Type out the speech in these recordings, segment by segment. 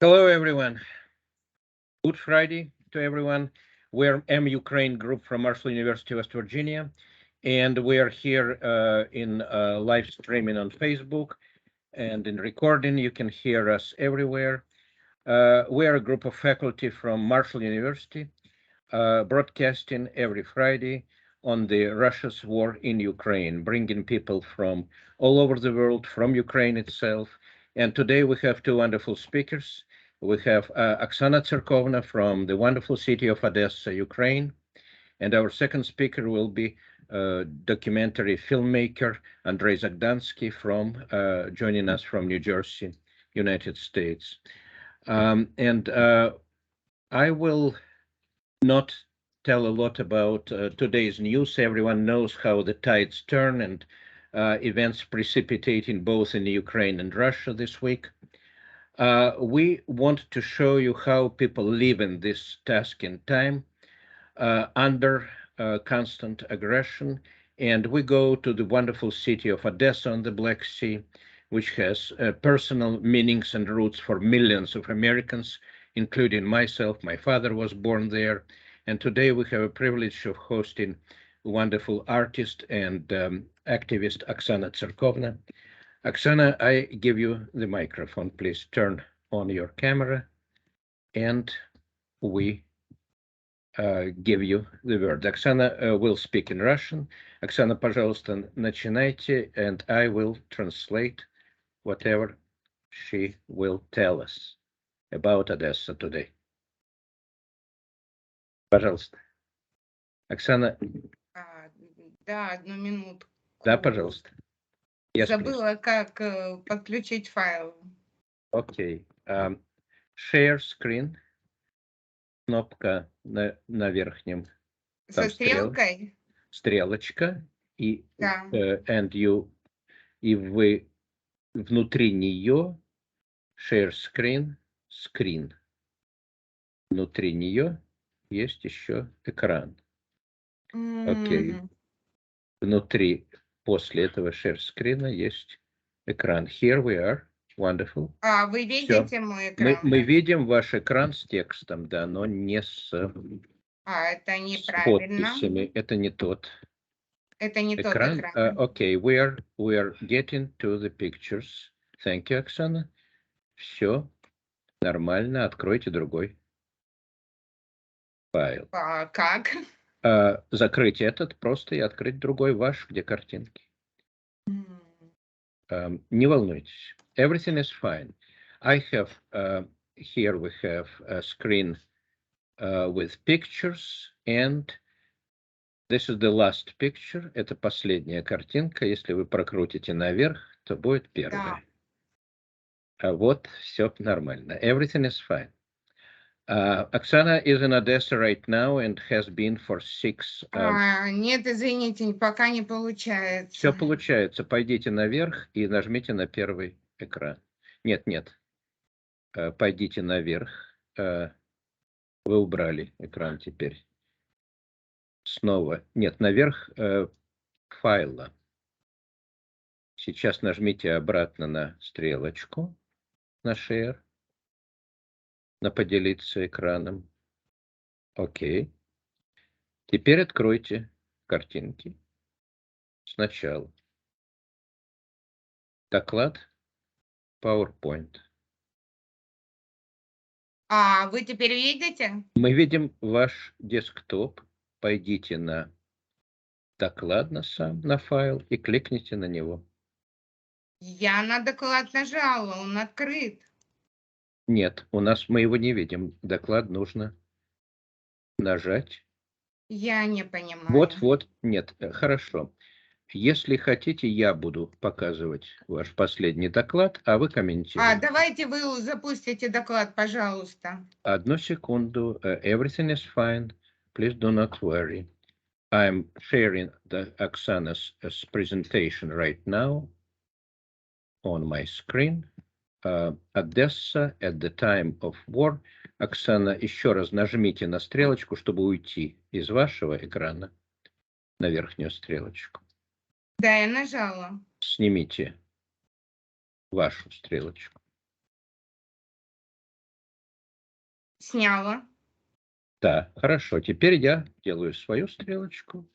Hello, everyone. Good Friday to everyone. We're Ukraine group from National University, West Virginia, and we are here in live streaming on Facebook and in recording. You can hear us everywhere. We are a group of faculty from Marshall University, broadcasting every Friday on the Russia's war in Ukraine, bringing people from all over the world, from Ukraine itself. And today we have two wonderful speakers. We have Oksana Tserkovna from the wonderful city of Odessa, Ukraine. And our second speaker will be documentary filmmaker Andrei Zagdansky from joining us from New Jersey, United States. I will not tell a lot about today's news. Everyone knows how the tides turn and events precipitating both in Ukraine and Russia this week. We want to show you how people live in this tasking time under constant aggression. And we go to the wonderful city of Odessa on the Black Sea, which has personal meanings and roots for millions of Americans, including myself. My father was born there. And today we have a privilege of hosting wonderful artist and activist Oksana Tserkovna. Oksana, I give you the microphone. Please turn on your camera, and we give you the word. Oksana will speak in Russian. Oksana, пожалуйста, начинайте, and I will translate whatever she will tell us about Odessa today. Пожалуйста. Оксана. Да, одну минутку. Да, пожалуйста. Забыла, как подключить файл. Окей. Share screen. Кнопка на верхнем. Со стрелкой? Стрелочка. И, да. И вы внутри нее share screen, screen. Внутри нее есть еще экран. Окей. Внутри, после этого share screen есть экран. Here we are. Wonderful. А, вы видите мой экран? Мы видим ваш экран с текстом, да, но не с это неправильно. С подписями. Это не тот. Это не экран. Тот экран. Okay, we are getting to the pictures. Thank you, Oksana. Все нормально. Откройте другой файл. Как? Закрыть этот просто и открыть другой ваш, где картинки. Не волнуйтесь. Everything is fine. I have, here we have a screen with pictures, and this is the last picture. Это последняя картинка. Если вы прокрутите наверх, то будет первая. Да. А вот все нормально. Everything is fine. Oksana is in Odessa right now and has been for 6... Нет, извините, пока не получается. Все получается. Пойдите наверх и нажмите на первый экран. Нет. Пойдите наверх. Вы убрали экран теперь. Снова. Нет, наверх файла. Сейчас нажмите обратно на стрелочку, на share. На поделиться экраном. Окей. Теперь откройте картинки. Сначала. Доклад. PowerPoint. А вы теперь видите? Мы видим ваш десктоп. Пойдите на доклад на файл и кликните на него. Я на доклад нажала, он открыт. Нет, мы его не видим. Доклад нужно нажать. Я не понимаю. Вот, нет, хорошо. Если хотите, я буду показывать ваш последний доклад, а вы комментируете. Давайте вы запустите доклад, пожалуйста. Одну секунду. Everything is fine. Please do not worry. I'm sharing the Oksana's presentation right now on my screen. Odessa at the time of war. Oksana, еще раз нажмите на стрелочку, чтобы уйти из вашего экрана на верхнюю стрелочку. Да, я нажала. Снимите вашу стрелочку. Сняла. Да, хорошо. Теперь я делаю свою стрелочку.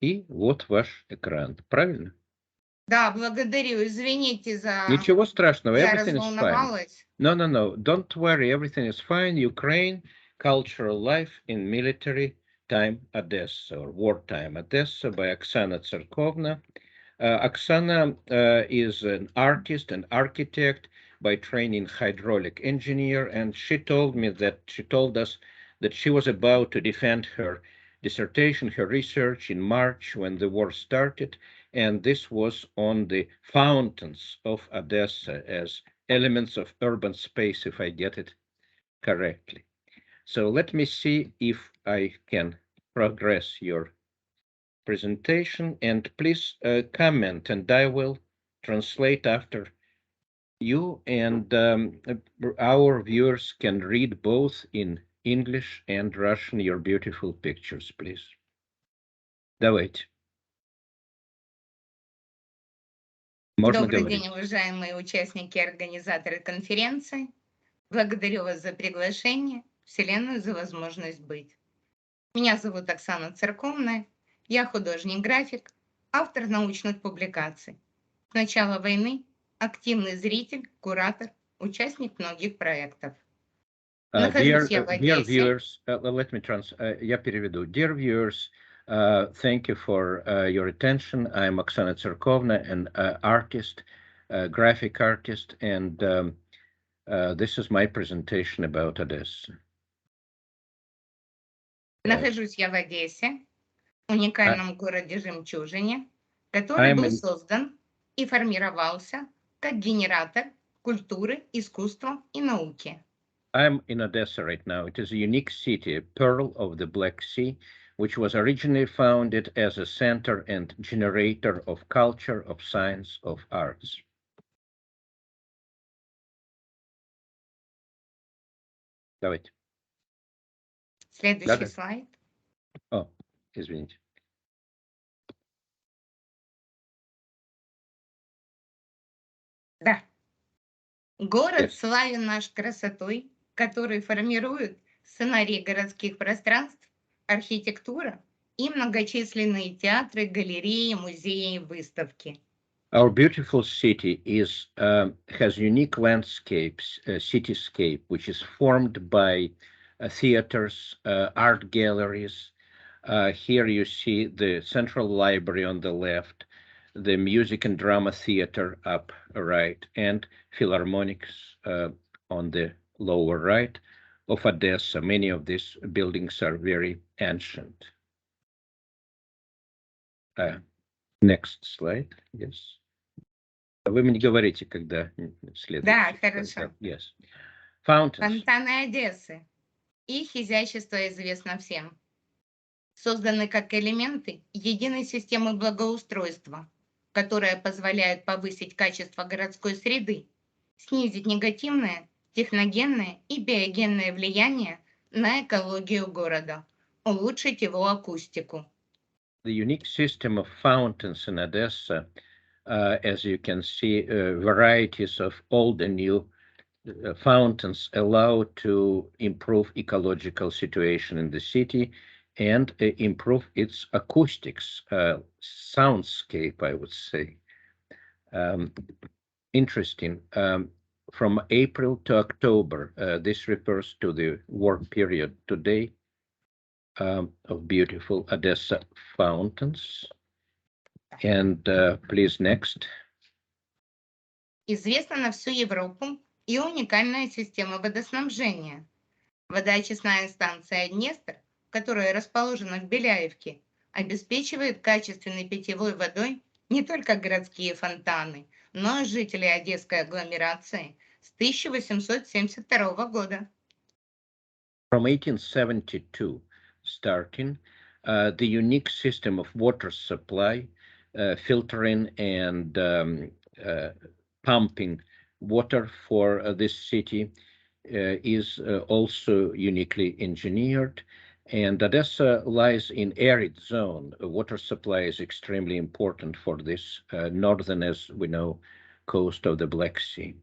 И вот ваш экран. Правильно? Да, благодарю. Извините за... Ничего страшного. Я Everything is fine. разволновалась. No. Don't worry. Everything is fine. Ukraine, cultural life in military time Odessa, or wartime Odessa, by Oksana Tserkovna. Oksana is an artist and architect, by training hydraulic engineer, and she told us that she was about to defend her dissertation, her research, in March when the war started, and this was on the fountains of Odessa as elements of urban space, if I get it correctly. So let me see if I can progress your presentation, and please comment, and I will translate after you, and our viewers can read both in English and Russian your beautiful pictures, please. Давайте. Можно Добрый говорить. день, уважаемые участники и организаторы конференции. Благодарю вас за приглашение, Вселенную за возможность быть. Меня зовут Оксана Церковная. Я художник-график, автор научных публикаций. С начала войны активный зритель, куратор, участник многих проектов. Нахожусь я в Dear Одессе. viewers, let me я переведу. Dear viewers, thank you for your attention. I'm Oksana Tserkovna, an artist, graphic artist, and this is my presentation about Odessa. Нахожусь я в Одессе, уникальном городе-жемчужине, который был создан и формировался как генератор культуры, искусства и науки. I'm in Odessa right now. It is a unique city, a pearl of the Black Sea, which was originally founded as a center and generator of culture, of science, of arts. Давайте. Следующий слайд. О, извините. Да. Город славен наш красотой, который формирует сценарий городских пространств, архитектура и многочисленные театры, галереи, музеи и выставки. Our beautiful city has unique landscapes, cityscape, which is formed by theaters, art galleries. Here you see the Central Library on the left, the Music and Drama Theater up right, and Philharmonics on the lower right of Odessa. Many of these buildings are very ancient. Next slide, yes. Вы мне говорите, когда следующий. Да, хорошо. Yes. Fountains. Фонтаны Одессы. Их изящество известно всем. Созданы как элементы единой системы благоустройства, которая позволяет повысить качество городской среды, снизить негативное, техногенное и биогенное влияние на экологию города, улучшить его акустику. The unique system of fountains in Odessa, as you can see, varieties of old and new fountains allow to improve ecological situation in the city and improve its acoustics, soundscape, I would say. Interesting. From April to October, this refers to the warm period today, of beautiful Odessa fountains. And please, next. Известна на всю Европу и уникальная система водоснабжения. Водоочистная станция «Днестр», которая расположена в Беляевке, обеспечивает качественной питьевой водой не только городские фонтаны, но и жителей Одесской агломерации с 1872 года. From 1872, starting, the unique system of water supply, filtering and pumping water for this city is also uniquely engineered. And Odessa lies in arid zone. Water supply is extremely important for this northern, as we know, coast of the Black Sea.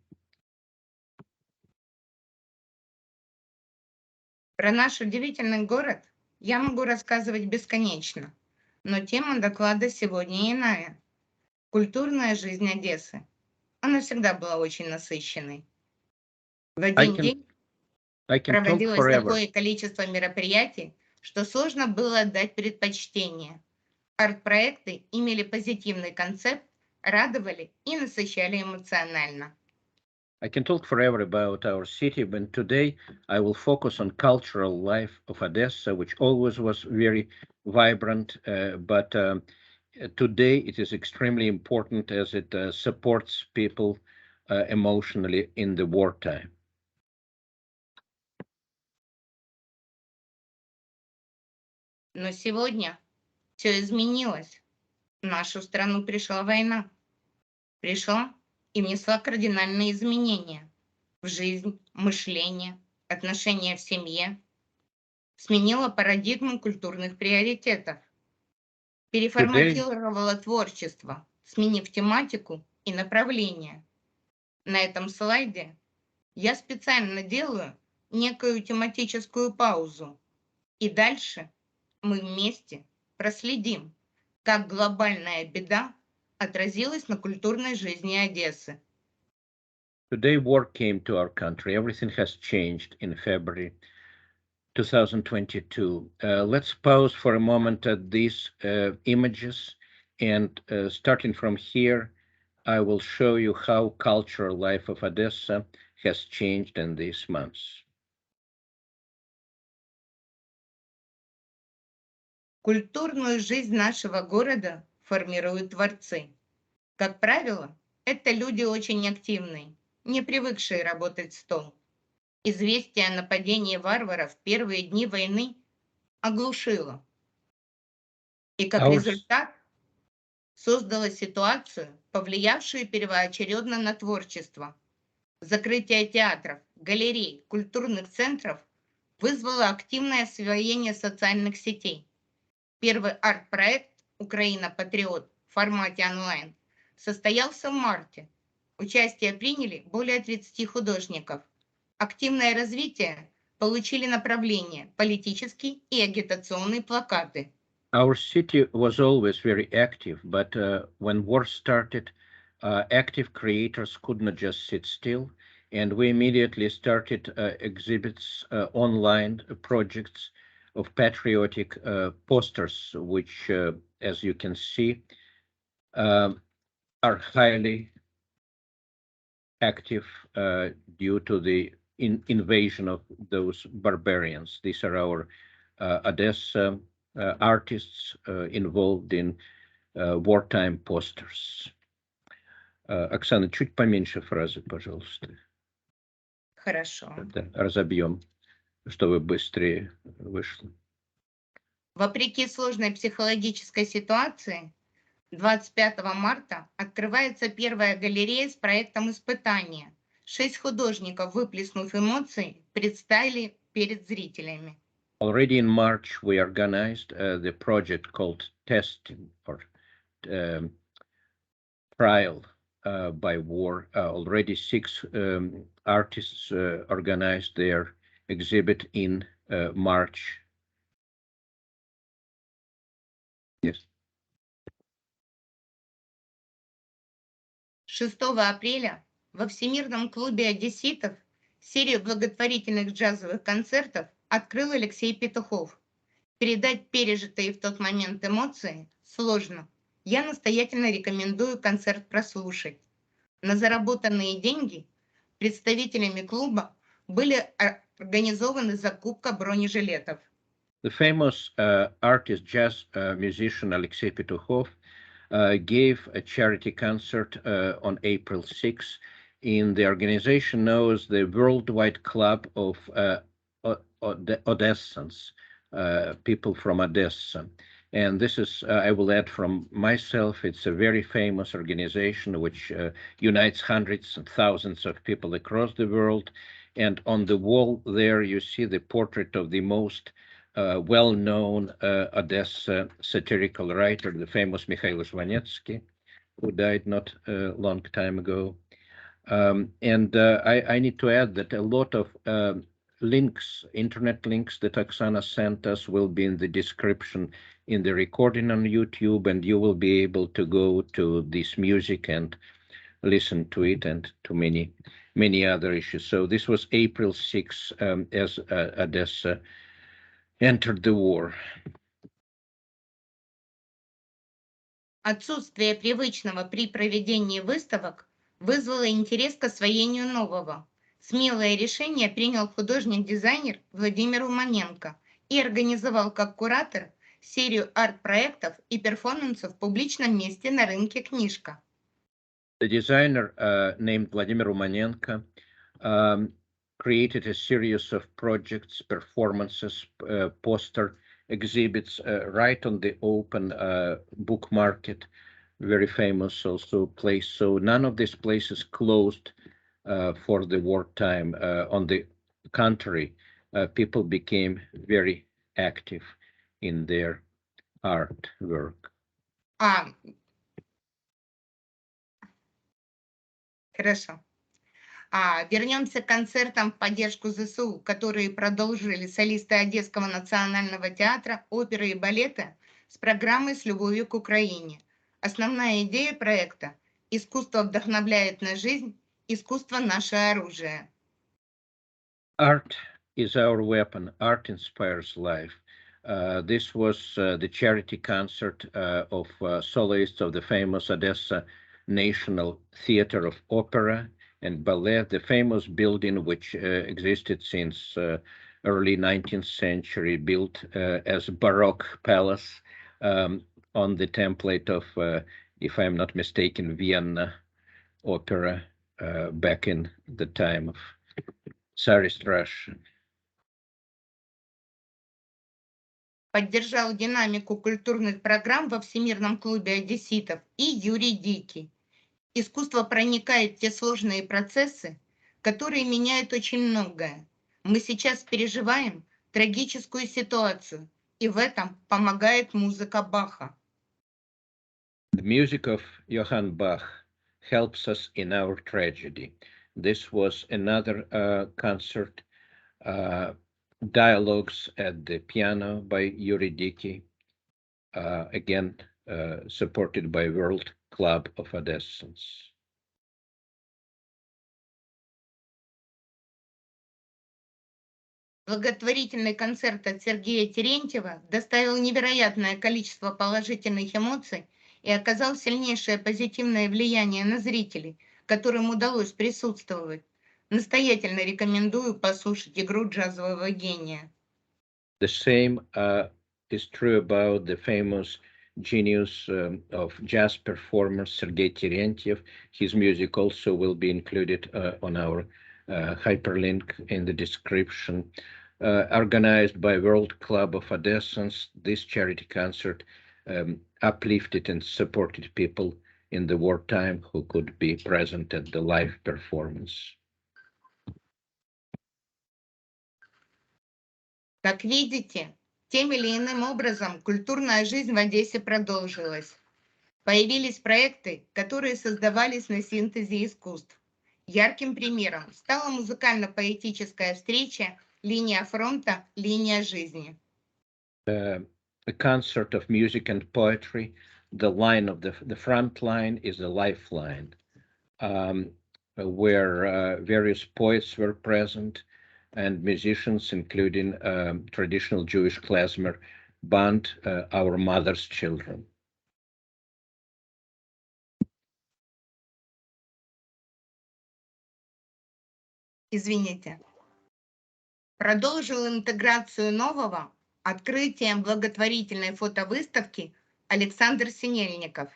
Про наш удивительный город я могу рассказывать бесконечно, но тема доклада сегодня иная. Культурная жизнь Одессы. Она всегда была очень насыщенной. В I один can день I can talk проводилось forever. такое количество мероприятий, что сложно было отдать предпочтение. Арт-проекты имели позитивный концепт, радовали и насыщали эмоционально. I can talk forever about our city, but today I will focus on cultural life of Odessa, which always was very vibrant, but today it is extremely important as it supports people emotionally in the wartime. Но сегодня все изменилось. В нашу страну пришла война. Пришла и внесла кардинальные изменения в жизнь, мышление, отношения в семье, сменила парадигму культурных приоритетов, Today, переформатировала творчество, сменив тематику и направление. На этом слайде я специально делаю некую тематическую паузу, и дальше мы вместе проследим, как глобальная беда отразилась на культурной жизни Одессы. today war came to our country. Everything has changed in February 2022. Let's pause for a moment at these images, and starting from here, I will show you how cultural life of Odessa has changed in these months. Культурную жизнь нашего города формируют творцы. Как правило, это люди очень активные, не привыкшие работать в стол. Известие о нападении варваров в первые дни войны оглушило. И как Our, результат создало ситуацию, повлиявшую первоочередно на творчество. Закрытие театров, галерей, культурных центров вызвало активное освоение социальных сетей. Первый арт-проект «Украина Патриот» в формате онлайн состоялся в марте. Участие приняли более 30 художников. Активное развитие получили направления политические и агитационные плакаты. our city was always very active, but when war started, active creators could not just sit still, and we immediately started exhibits, online projects of patriotic posters, which, as you can see, are highly active due to the invasion of those barbarians. These are our Odessa artists involved in wartime posters. Оксана, чуть поменьше фразы, пожалуйста. Хорошо. Это разобьем, чтобы быстрее вышло. Вопреки сложной психологической ситуации, 25 марта открывается первая галерея с проектом испытания. 6 художников, выплеснув эмоции, представили перед зрителями. Already in March, we organized the project called Testing or Trial by War. Already 6 artists organized their exhibit in March. Yes. 6 апреля во Всемирном клубе одесситов серию благотворительных джазовых концертов открыл Алексей Петухов. Передать пережитые в тот момент эмоции сложно. Я настоятельно рекомендую концерт прослушать. На заработанные деньги представителями клуба были организованы закупка бронежилетов. The famous artist, jazz musician Alexei Petukhov gave a charity concert on April 6, in the organization known as the Worldwide Club of Odessans, people from Odessa. And this is, I will add from myself, it's a very famous organization which unites hundreds and thousands of people across the world. And on the wall there, you see the portrait of the most well-known Odessa satirical writer, the famous Mikhail Zvanetsky, who died not a long time ago. And I need to add that a lot of links, internet links that Oksana sent us will be in the description in the recording on YouTube, and you will be able to go to this music and listen to it and to many other issues. So this was April 6 as Odessa entered the war. Отсутствие привычного при проведении выставок вызвало интерес к освоению нового. Смелое решение принял художник-дизайнер Владимир Уманенко и организовал как куратор серию арт-проектов и перформансов в публичном месте на рынке «Книжка». The designer named Vladimir Umanenko created a series of projects, performances, poster exhibits right on the open book market, very famous also place. So none of these places closed for the wartime. On the contrary, people became very active in their artwork. Хорошо. Вернемся к концертам в поддержку ЗСУ, которые продолжили солисты Одесского национального театра, оперы и балета с программой «С любовью к Украине». Основная идея проекта – искусство вдохновляет на жизнь, искусство – наше оружие. Art is our weapon. Art inspires life. This was the charity concert of soloists of the famous Odessa National Theater of Opera and Ballet, the famous building which existed since early 19th century, built as Baroque palace on the template of, if I'm not mistaken, Vienna opera back in the time of Tsarist Russia. Поддержал динамику культурных программ во Всемирном клубе одесситов и Юрий Дикий. Искусство проникает в те сложные процессы, которые меняют очень многое. Мы сейчас переживаем трагическую ситуацию, и в этом помогает музыка Баха. The music of Johann Bach helps us in our tragedy. This was another concert, dialogues at the piano by Yuri Diki, again supported by World Club of Odessans. Благотворительный концерт от Сергея Терентьева доставил невероятное количество положительных эмоций и оказал сильнейшее позитивное влияние на зрителей, которым удалось присутствовать. Настоятельно рекомендую послушать игру джазового гения. The same is true about the famous genius of jazz performer Sergei Terentiev. His music also will be included on our hyperlink in the description. Organized by World Club of Odessans, this charity concert uplifted and supported people in the wartime who could be present at the live performance. Как видите, тем или иным образом культурная жизнь в Одессе продолжилась. Появились проекты, которые создавались на синтезе искусств. Ярким примером стала музыкально-поэтическая встреча «Линия фронта. Линия жизни». A concert of music and poetry. The line of the front line is the lifeline, where various poets were present and musicians, including traditional Jewish klezmer band, Our Mother's Children. Извините. Продолжил интеграцию нового открытием благотворительной фотовыставки Александр Синельников.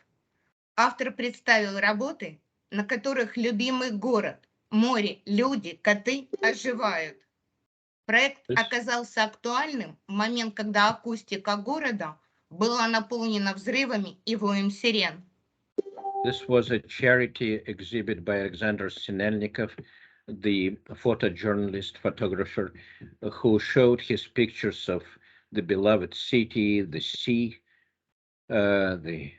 Автор представил работы, на которых любимый город, море, люди, коты оживают. Проект оказался актуальным в момент, когда акустика города была наполнена взрывами и воем сирен. This was a charity exhibit by Alexander Sinelnikov, the photojournalist, photographer, who showed his pictures of the beloved city, the sea, the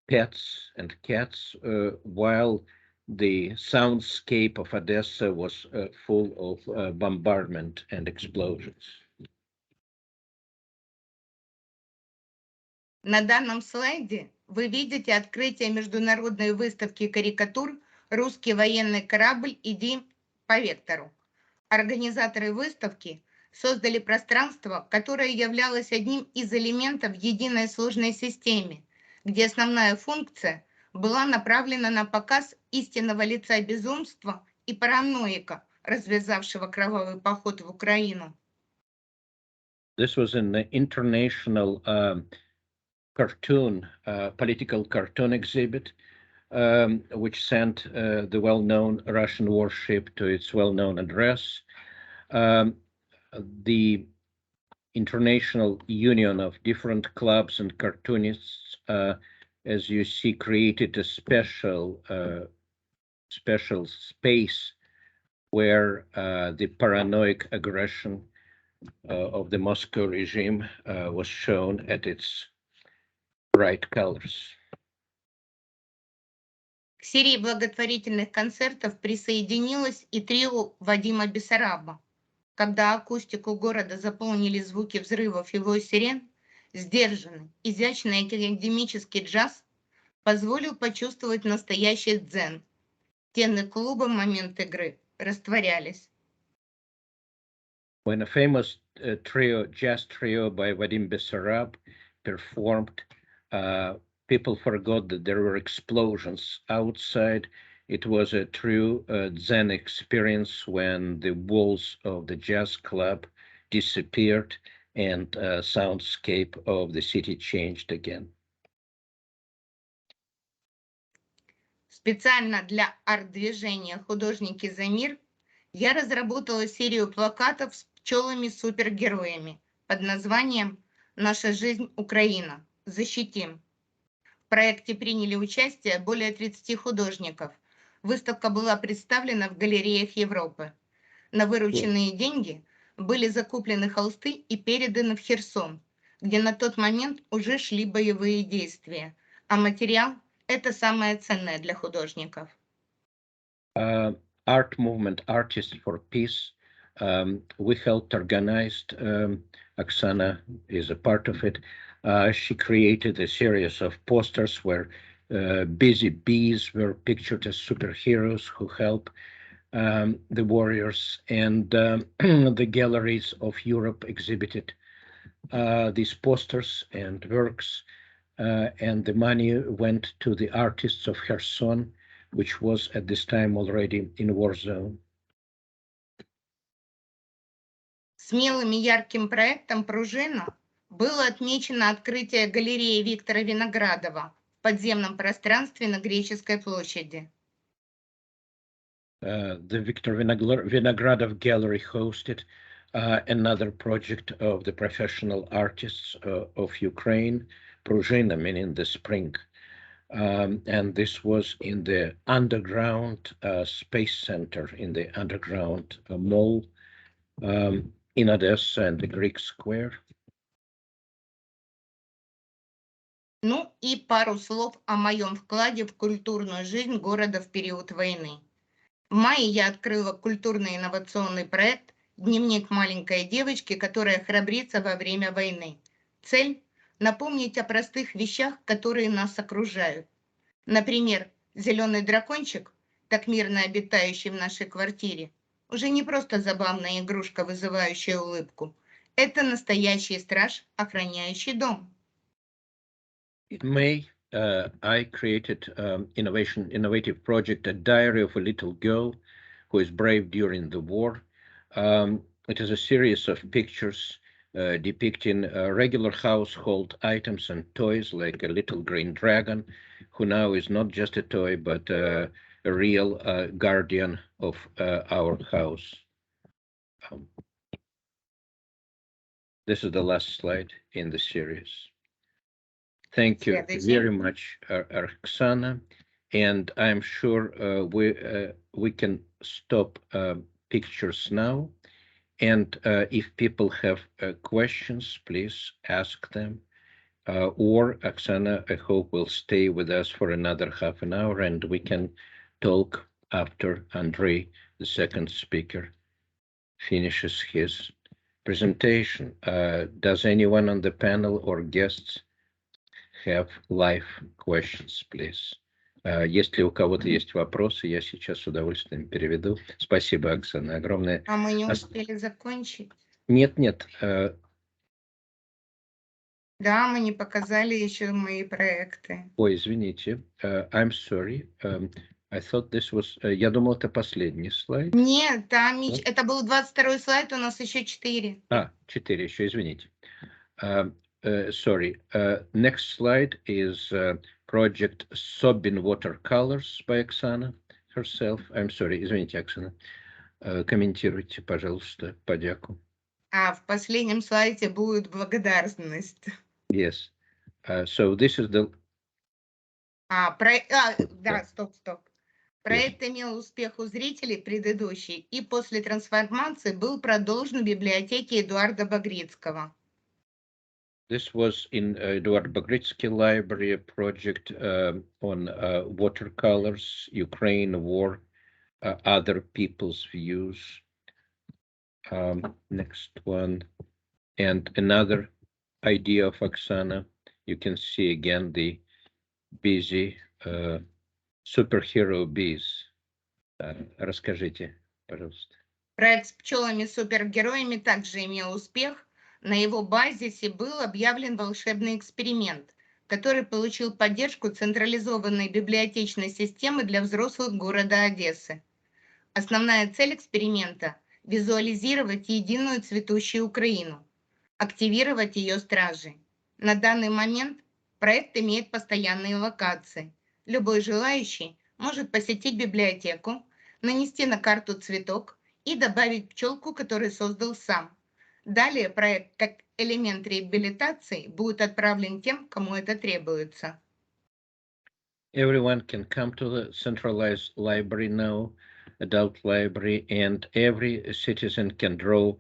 pets and cats, while the soundscape of Odessa was full of bombardment and explosions. На данном слайде вы видите открытие международной выставки карикатур «Русский военный корабль. Иди по вектору». Организаторы выставки создали пространство, которое являлось одним из элементов единой сложной системе, где основная функция была направлена на показ истинного лица безумства и параноика, развязавшего кровавый поход в Украину. This was an international political cartoon exhibit, which sent the well-known Russian warship to its well-known address. The International Union of different clubs and cartoonists, as you see, created a special space where the paranoid aggression of the Moscow regime was shown at its bright colors. К серии благотворительных концертов присоединилось и трио Вадима Бессараба. Когда акустику города заполнили звуки взрывов и вой сирен, сдержанный, изящный академический джаз позволил почувствовать настоящий дзен. Стены клуба в момент игры растворялись. When a famous jazz trio by Vadim Bessarab performed, people forgot that there were explosions outside. It was a true Zen experience when the walls of the jazz club disappeared and soundscape of the city changed again. Специально для арт-движения «Художники за мир» я разработала серию плакатов с пчелами-супергероями под названием «Наша жизнь Украина. Защитим». В проекте приняли участие более 30 художников. Выставка была представлена в галереях Европы. На вырученные деньги были закуплены холсты и переданы в Херсон, где на тот момент уже шли боевые действия, а материал – это самое ценное для художников. Art movement, Artists for Peace. We helped organize. Oksana is a part of it. She created a series of posters where busy bees were pictured as superheroes who help the warriors, and the galleries of Europe exhibited these posters and works, and the money went to the artists of Kherson, which was at this time already in war zone. Смелым и ярким проектом «Пружина» было отмечено открытие галереи Виктора Виноградова в подземном пространстве на Греческой площади. The Viktor Vinogradov Gallery hosted another project of the professional artists of Ukraine, Pruzhina, meaning the spring. And this was in the underground space center, in the underground mall in Odessa and the Greek Square. Ну и пару слов о моем вкладе в культурную жизнь города в период войны. В мае я открыла культурно-инновационный проект «Дневник маленькой девочки, которая храбрится во время войны». Цель – напомнить о простых вещах, которые нас окружают. Например, зеленый дракончик, так мирно обитающий в нашей квартире, уже не просто забавная игрушка, вызывающая улыбку. Это настоящий страж, охраняющий дом. In May, I created innovative project, A Diary of a Little Girl Who is Brave During the War. It is a series of pictures depicting regular household items and toys, like a little green dragon, who now is not just a toy, but a real guardian of our house. This is the last slide in the series. Thank you very much, Oksana, and I'm sure we can stop pictures now. And if people have questions, please ask them. Or Oksana, I hope, will stay with us for another half an hour, and we can talk after Andrei, the second speaker, finishes his presentation. Does anyone on the panel or guests have live questions, please? Если у кого-то есть вопросы, я сейчас с удовольствием переведу. Спасибо, Оксана, огромное. А мы не успели закончить? Нет. Да, мы не показали еще мои проекты. Ой, извините. I'm sorry. I thought this was... Я думал, это последний слайд. Нет, там это был 22-й слайд, у нас еще 4. 4 еще, извините. Sorry. Next slide is project Sobin Watercolors by Oksana herself. I'm sorry, извините, Оксана. Комментируйте, пожалуйста, подяку. А в последнем слайде будет благодарность. Yes. So this is the... Да, стоп. Проект имел успех у зрителей предыдущий и после трансформации был продолжен в библиотеке Эдуарда Багрицкого. This was in Eduard Bagritsky Library, a project on watercolors, Ukraine, war, other people's views. Next one. And another idea of Oksana, you can see again the busy superhero bees. Расскажите, пожалуйста. Проект с пчелами-супергероями также имел успех. На его базисе был объявлен волшебный эксперимент, который получил поддержку централизованной библиотечной системы для взрослых города Одессы. Основная цель эксперимента – визуализировать единую цветущую Украину, активировать ее стражей. На данный момент проект имеет постоянные локации. Любой желающий может посетить библиотеку, нанести на карту цветок и добавить пчелку, которую создал сам. Далее проект, как элемент реабилитации, будет отправлен тем, кому это требуется. Everyone can come to the centralized library now, adult library, and every citizen can draw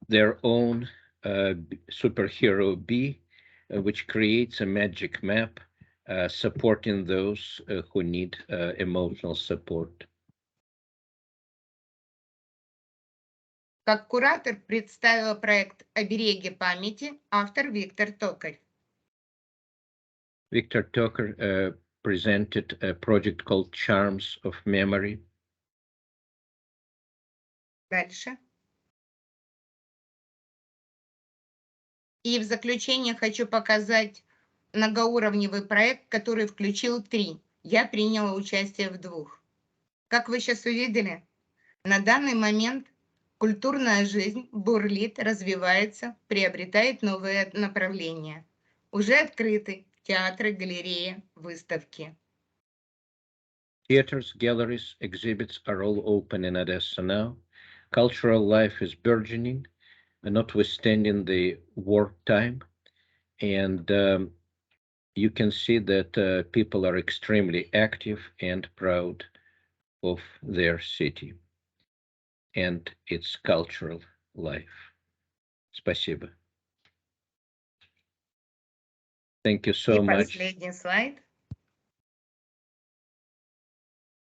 their own superhero bee, which creates a magic map supporting those who need emotional support. Как куратор представила проект «Обереги памяти» автор Виктор Токарь. Victor Toker presented a project called Charms of Memory. Дальше. И в заключение хочу показать многоуровневый проект, который включил 3. Я приняла участие в 2. Как вы сейчас увидели, на данный момент культурная жизнь бурлит, развивается, приобретает новые направления. Уже открыты театры, галереи, выставки. Theaters, galleries, exhibits are all open in Odessa now. Cultural life is burgeoning, notwithstanding the wartime. And you can see that people are extremely active and proud of their city and its cultural life. Спасибо. Thank you so much. Последний слайд.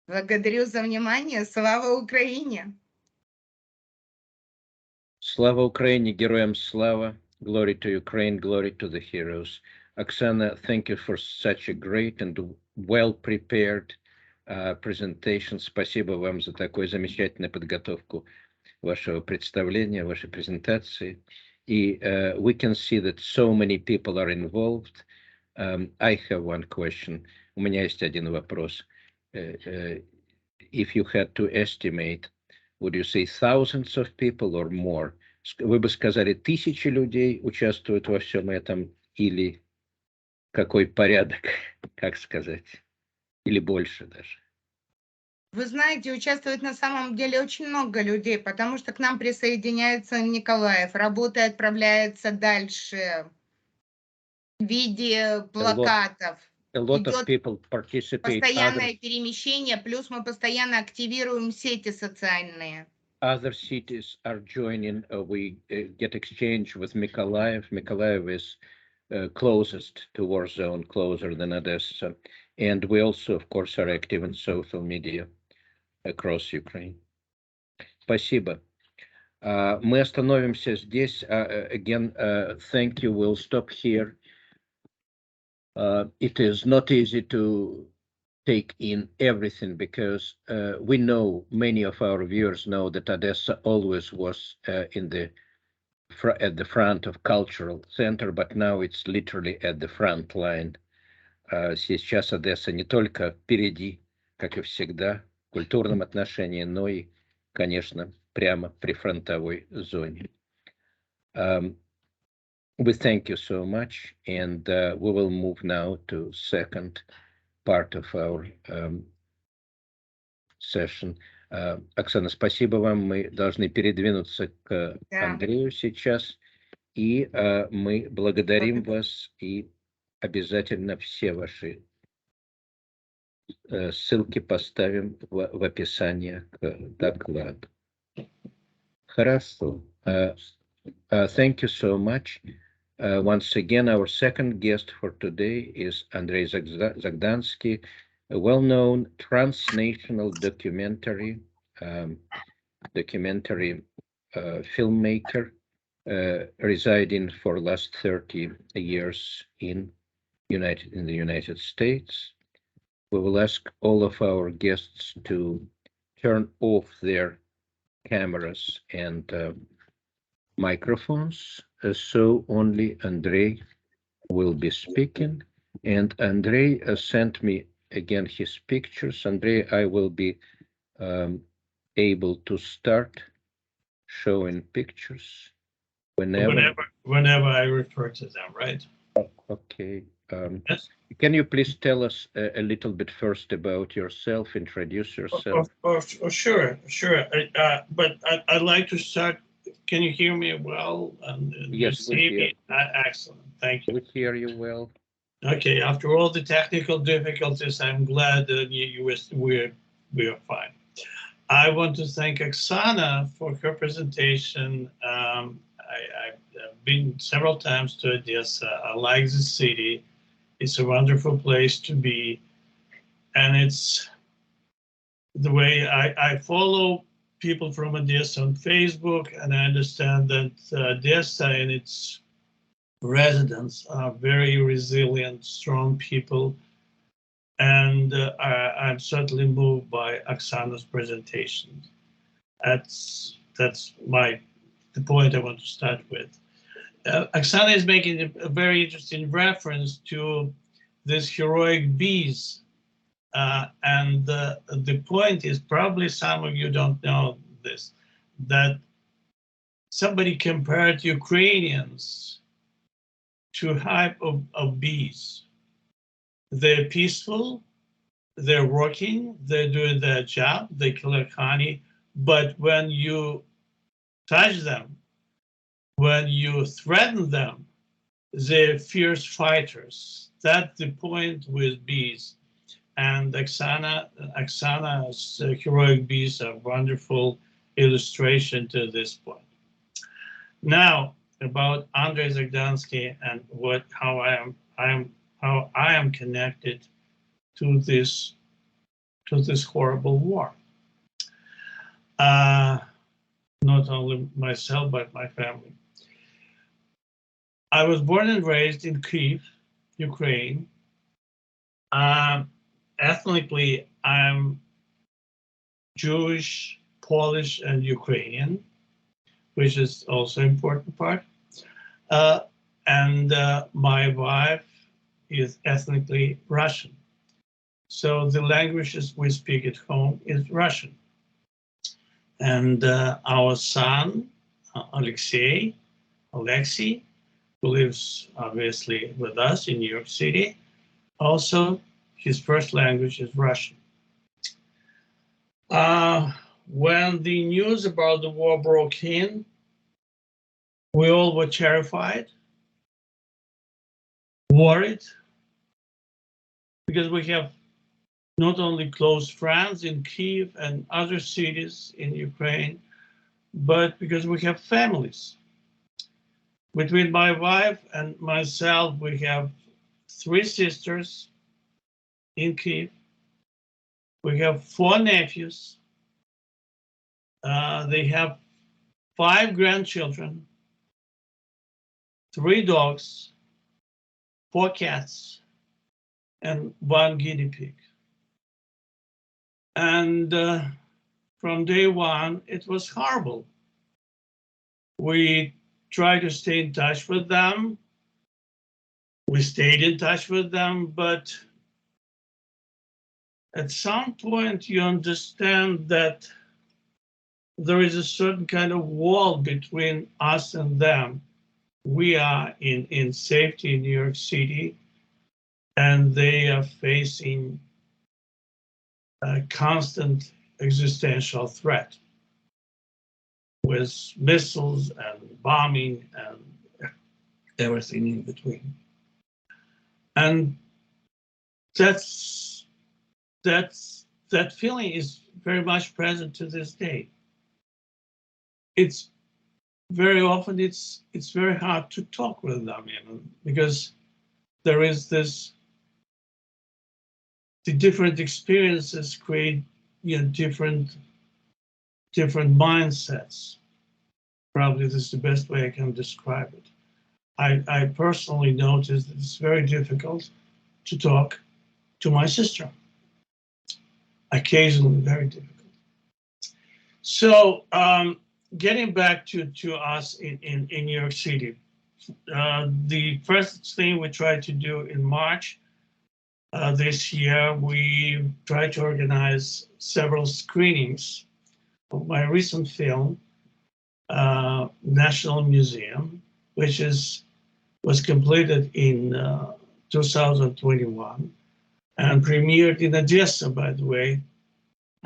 Благодарю за внимание. Слава Украине! Слава Украине, героям слава. Glory to Ukraine, glory to the heroes. Oksana, thank you for such a great and well-prepared presentation. Спасибо вам за такую замечательную подготовку вашего представления, вашей презентации. И we can see that so many people are involved. I have one question. У меня есть один вопрос. If you had to estimate, would you say thousands of people or more? Вы бы сказали, тысячи людей участвуют во всем этом, или какой порядок, как сказать, или больше даже? Вы знаете, участвует на самом деле очень много людей, потому что к нам присоединяется Николаев, работа отправляется дальше в виде плакатов. A lot of Идет people participate. постоянное перемещение, плюс мы постоянно активируем сети социальные. Other cities are joining. We get exchange with Mykolaiv. Mykolaiv is closest to war zone, closer than Odessa. And we also, of course, are active in social media across Ukraine. Спасибо. Мы остановимся здесь. Again, thank you. We'll stop here. It is not easy to take in everything because we know, many of our viewers know that Odessa always was at the front of cultural center, but now it's literally at the front line. Сейчас Одесса не только впереди, как и всегда, в культурном отношении, но и, конечно, прямо при фронтовой зоне. We thank you so much, and we will move now to second part of our session. Оксана, спасибо вам. Мы должны передвинуться к Андрею сейчас, и мы благодарим вас, и обязательно все ваши ссылки поставим в описании к докладу. Хорошо. Thank you so much. Once again, our second guest for today is Andrei Zagdansky, a well-known transnational documentary filmmaker residing for the last 30 years in the United States. We will ask all of our guests to turn off their cameras and microphones, so only Andrei will be speaking. And Andrei sent me again his pictures. Andrei, I will be able to start showing pictures whenever I refer to them, right? Okay. Yes. Can you please tell us a little bit first about yourself, introduce yourself? Sure. But I'd like to start. Can you hear me well? Yes, we hear. Excellent. Thank you. We hear you well. Okay. After all the technical difficulties, I'm glad that we're fine. I want to thank Oksana for her presentation. I've been several times to Odessa. I like the city. It's a wonderful place to be. And it's the way I follow people from Odessa on Facebook, and I understand that Odessa and its residents are very resilient, strong people. And I'm certainly moved by Oksana's presentation. That's the point I want to start with. Oksana is making a very interesting reference to this heroic bees. And the point is, probably some of you don't know this, that somebody compared Ukrainians to a hive of bees. They're peaceful, they're working, they're doing their job, they collect honey, but when you touch them, when you threaten them, they're fierce fighters. That's the point with bees. And Oksana's heroic bees are a wonderful illustration to this point. Now, about Andrei Zagdansky and how I am connected to this horrible war. Not only myself, but my family. I was born and raised in Kyiv, Ukraine. Ethnically, I'm Jewish, Polish, and Ukrainian, which is also an important part. And my wife is ethnically Russian. So the languages we speak at home is Russian. And our son, Alexei, who lives obviously with us in New York City, also his first language is Russian. When the news about the war broke in, we all were terrified, worried, because we have not only close friends in Kyiv and other cities in Ukraine, but because we have families. Between my wife and myself, we have 3 sisters in Kyiv. We have 4 nephews. They have 5 grandchildren, 3 dogs, 4 cats, and 1 guinea pig. And from day one, it was horrible. We tried to stay in touch with them. We stayed in touch with them, but at some point you understand that there is a certain kind of wall between us and them. We are in safety in New York City, and they are facing a constant existential threat with missiles and bombing and everything in between. And that feeling is very much present to this day. It's very often it's very hard to talk with them, because there is this, the different experiences create different mindsets. Probably this is the best way I can describe it. I personally noticed that it's very difficult to talk to my sister. Occasionally very difficult. So getting back to us in New York City, the first thing we tried to do in March this year, we tried to organize several screenings of my recent film, National Museum, which was completed in 2021 and premiered in Odessa, by the way,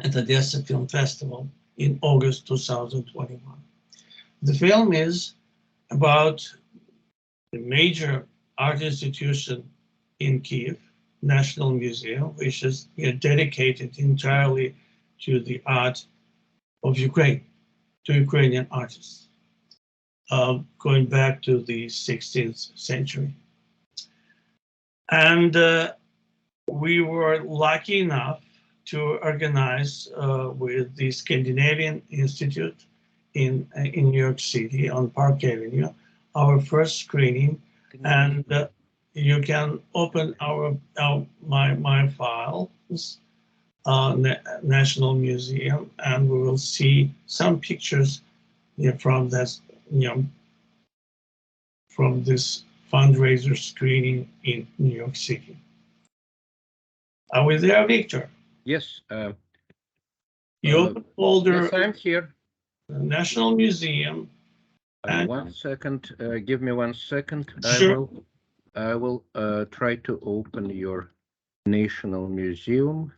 at Odessa Film Festival in August 2021. The film is about the major art institution in Kyiv, National Museum, which is dedicated entirely to the art of Ukraine, to Ukrainian artists, going back to the 16th century. And we were lucky enough to organize with the Scandinavian Institute in New York City on Park Avenue our first screening, and you can open my files, National Museum, and we will see some pictures from that, from this fundraiser screening in New York City. Are we there, Victor? Yes. You open folder. Yes, I'm here. National Museum. And 1 second. Give me 1 second. Sure. I will try to open your National Museum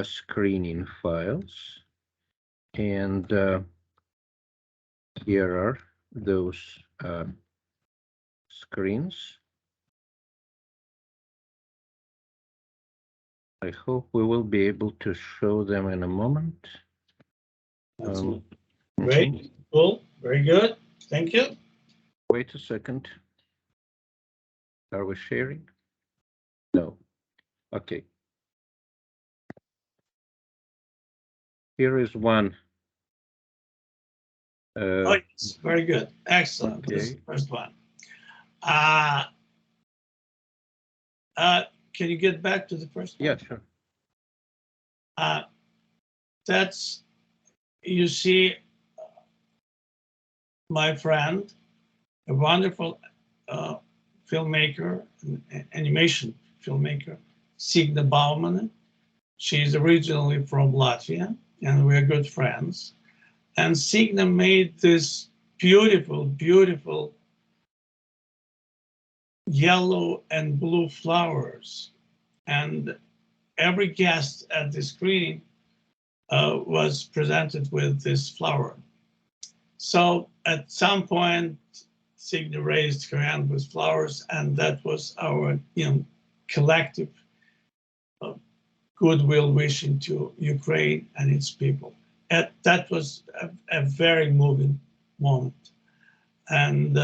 screening files, and here are those screens. I hope we will be able to show them in a moment. Great, cool, very good, thank you. Wait a second. Are we sharing? No. Okay. Here is one. Oh, yes, very good, excellent. Okay. This is the first one. Can you get back to the first one? Yeah, sure. That's, you see, my friend, a wonderful filmmaker, animation filmmaker, Signa Bauman. She's originally from Latvia, and we're good friends. And Signa made this beautiful, beautiful yellow and blue flowers. And every guest at the screening was presented with this flower. So at some point, Signa raised her hand with flowers, and that was our collective goodwill wishing to Ukraine and its people. That was a very moving moment. And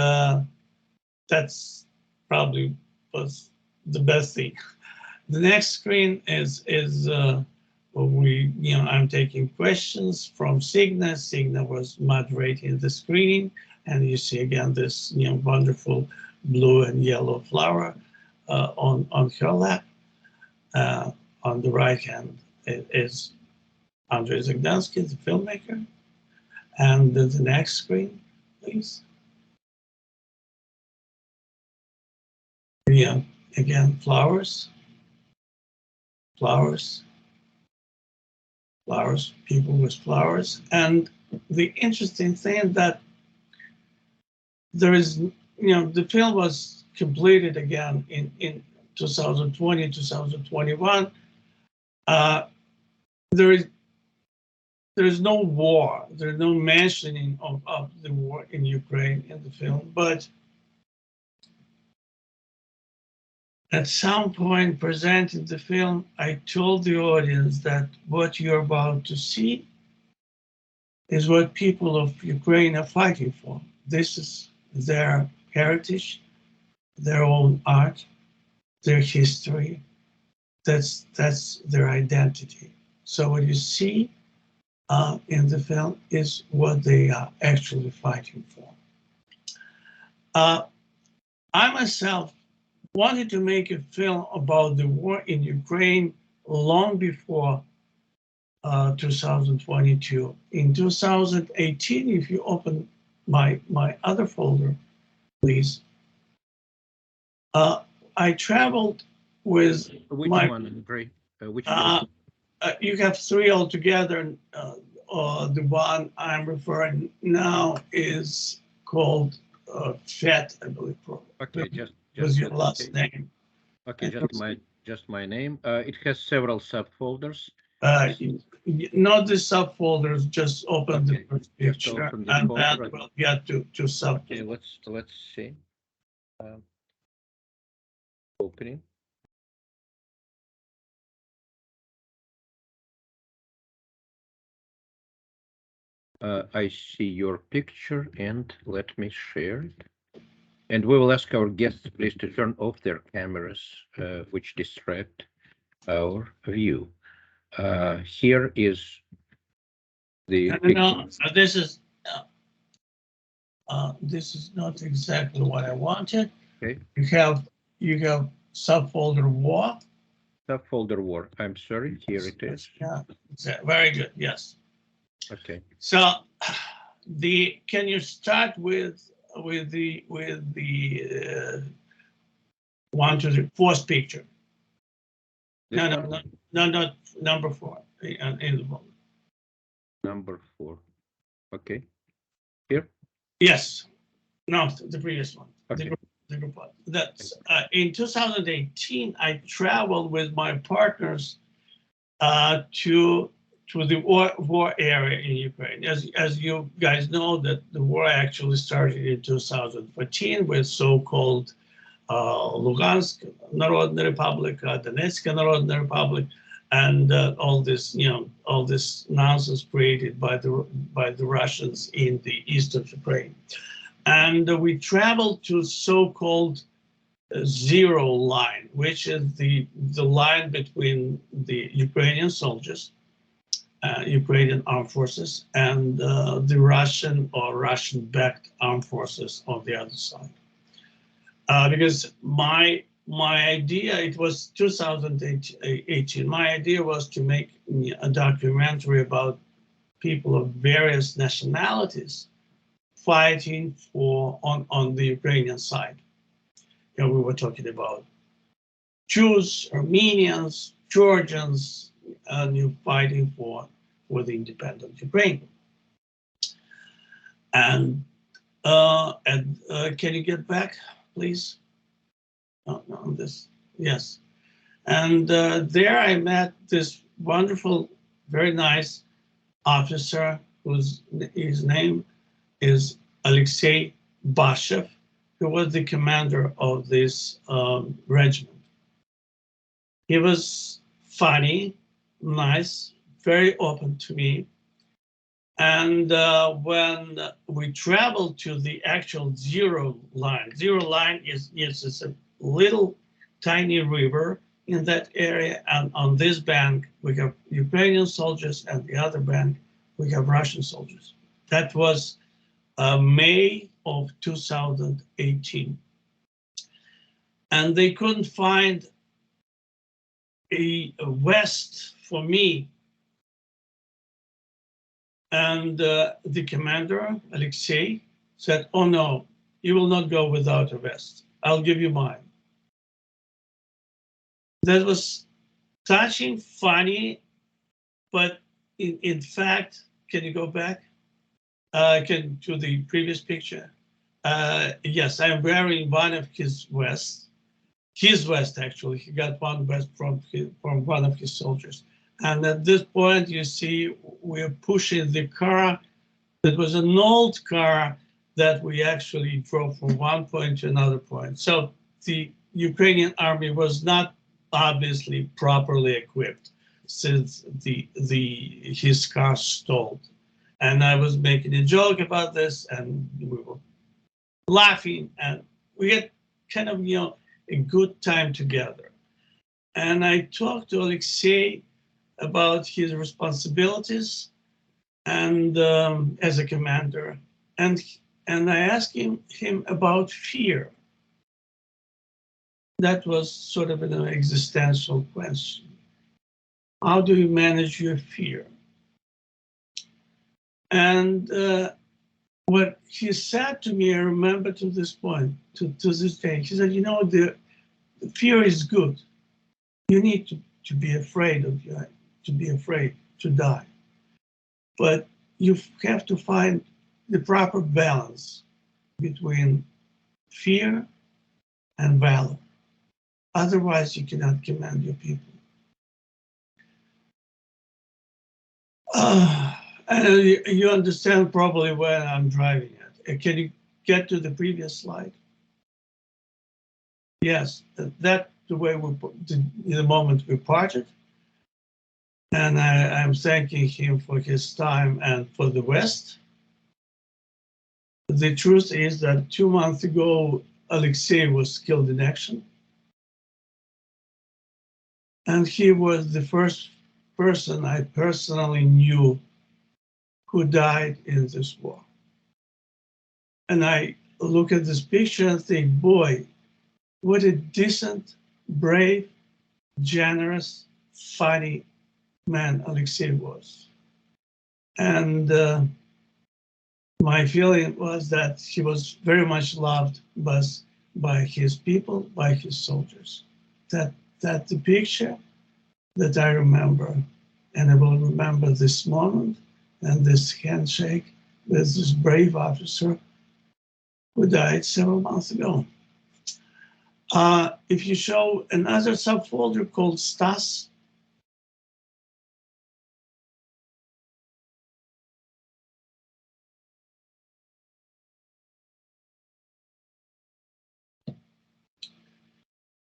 that's probably was the best thing The next screen is I'm taking questions from Signa. Signa was moderating the screening, and you see again this wonderful blue and yellow flower on her lap. On the right hand is Andrei Zagdansky, the filmmaker. And the next screen, please. Yeah, again, flowers, flowers, flowers, people with flowers. And the interesting thing that there is, the film was completed again in 2020, 2021. There is no war. There's no mentioning of the war in Ukraine in the film, but at some point presenting the film, I told the audience that what you're about to see is what people of Ukraine are fighting for. This is their heritage, their own art, their history. That's their identity. So what you see in the film is what they are actually fighting for. I myself wanted to make a film about the war in Ukraine long before 2022. In 2018, if you open my other folder, please, I traveled with Which one, Andrei? Which one? You have three altogether. The one I'm referring now is called Fet, I believe. Okay, just was your last name. Okay, just my name. It has several subfolders. Not the subfolders. Just open the first picture, and then we'll get to subfolders. Okay, let's see. Opening. I see your picture, and let me share it. And we will ask our guests, please, to turn off their cameras, which distract our view. Here is the No, this is not exactly what I wanted. Okay. You have subfolder war. Subfolder war. I'm sorry. Here it is. Yeah, very good. Yes. Okay. So, can you start with the 1 to the fourth picture? No, not number 4 in the folder. Number 4. Okay. Here? Yes. No, the previous one. Okay. The group one. That's in 2018. I traveled with my partners to the war area in Ukraine. As you guys know, that the war actually started in 2014 with so-called Lugansk Народная Republika, Donetsk Народная Republic, and all this nonsense created by the Russians in the east of Ukraine. And we traveled to so-called zero line, which is the line between the Ukrainian soldiers, Ukrainian armed forces, and the Russian or Russian-backed armed forces on the other side. Because my idea, it was 2018, my idea was to make a documentary about people of various nationalities fighting on the Ukrainian side. We were talking about Jews, Armenians, Georgians, and fighting for the independent Ukraine. And can you get back, please? On this, yes. And there I met this wonderful, very nice officer his name is Alexei Bashev, who was the commander of this regiment. He was funny, nice, very open to me. And when we traveled to the actual zero line is a little tiny river in that area, and on this bank we have Ukrainian soldiers, and the other bank we have Russian soldiers. That was May of 2018. And they couldn't find a vest for me. And the commander, Alexei, said, "Oh no, you will not go without a vest. I'll give you mine." That was touching, funny, but in fact, can you go back? To the previous picture? Yes, I'm wearing one of his vests. His vest, actually. He got one vest from one of his soldiers. And at this point, you see, we're pushing the car. That was an old car that we actually drove from one point to another point. So the Ukrainian army was not obviously properly equipped since his car stalled. And I was making a joke about this, and we were laughing, and we had kind of, a good time together. And I talked to Alexei about his responsibilities and as a commander, and I asked him about fear. That was sort of an existential question. How do you manage your fear? And what he said to me, I remember to this point, to this day, he said, the fear is good. You need to be afraid to die. But you have to find the proper balance between fear and valor. Otherwise, you cannot command your people. And you understand probably where I'm driving at. Can you get to the previous slide? Yes, that's the way the moment we parted. And I'm thanking him for his time and for the West. The truth is that 2 months ago, Alexei was killed in action. And he was the first person I personally knew who died in this war. And I look at this picture and think, boy, what a decent, brave, generous, funny man Alexei was. And my feeling was that he was very much loved by his people, by his soldiers. That the picture that I remember, and I will remember this moment and this handshake with this brave officer who died several months ago. If you show another subfolder called Stas,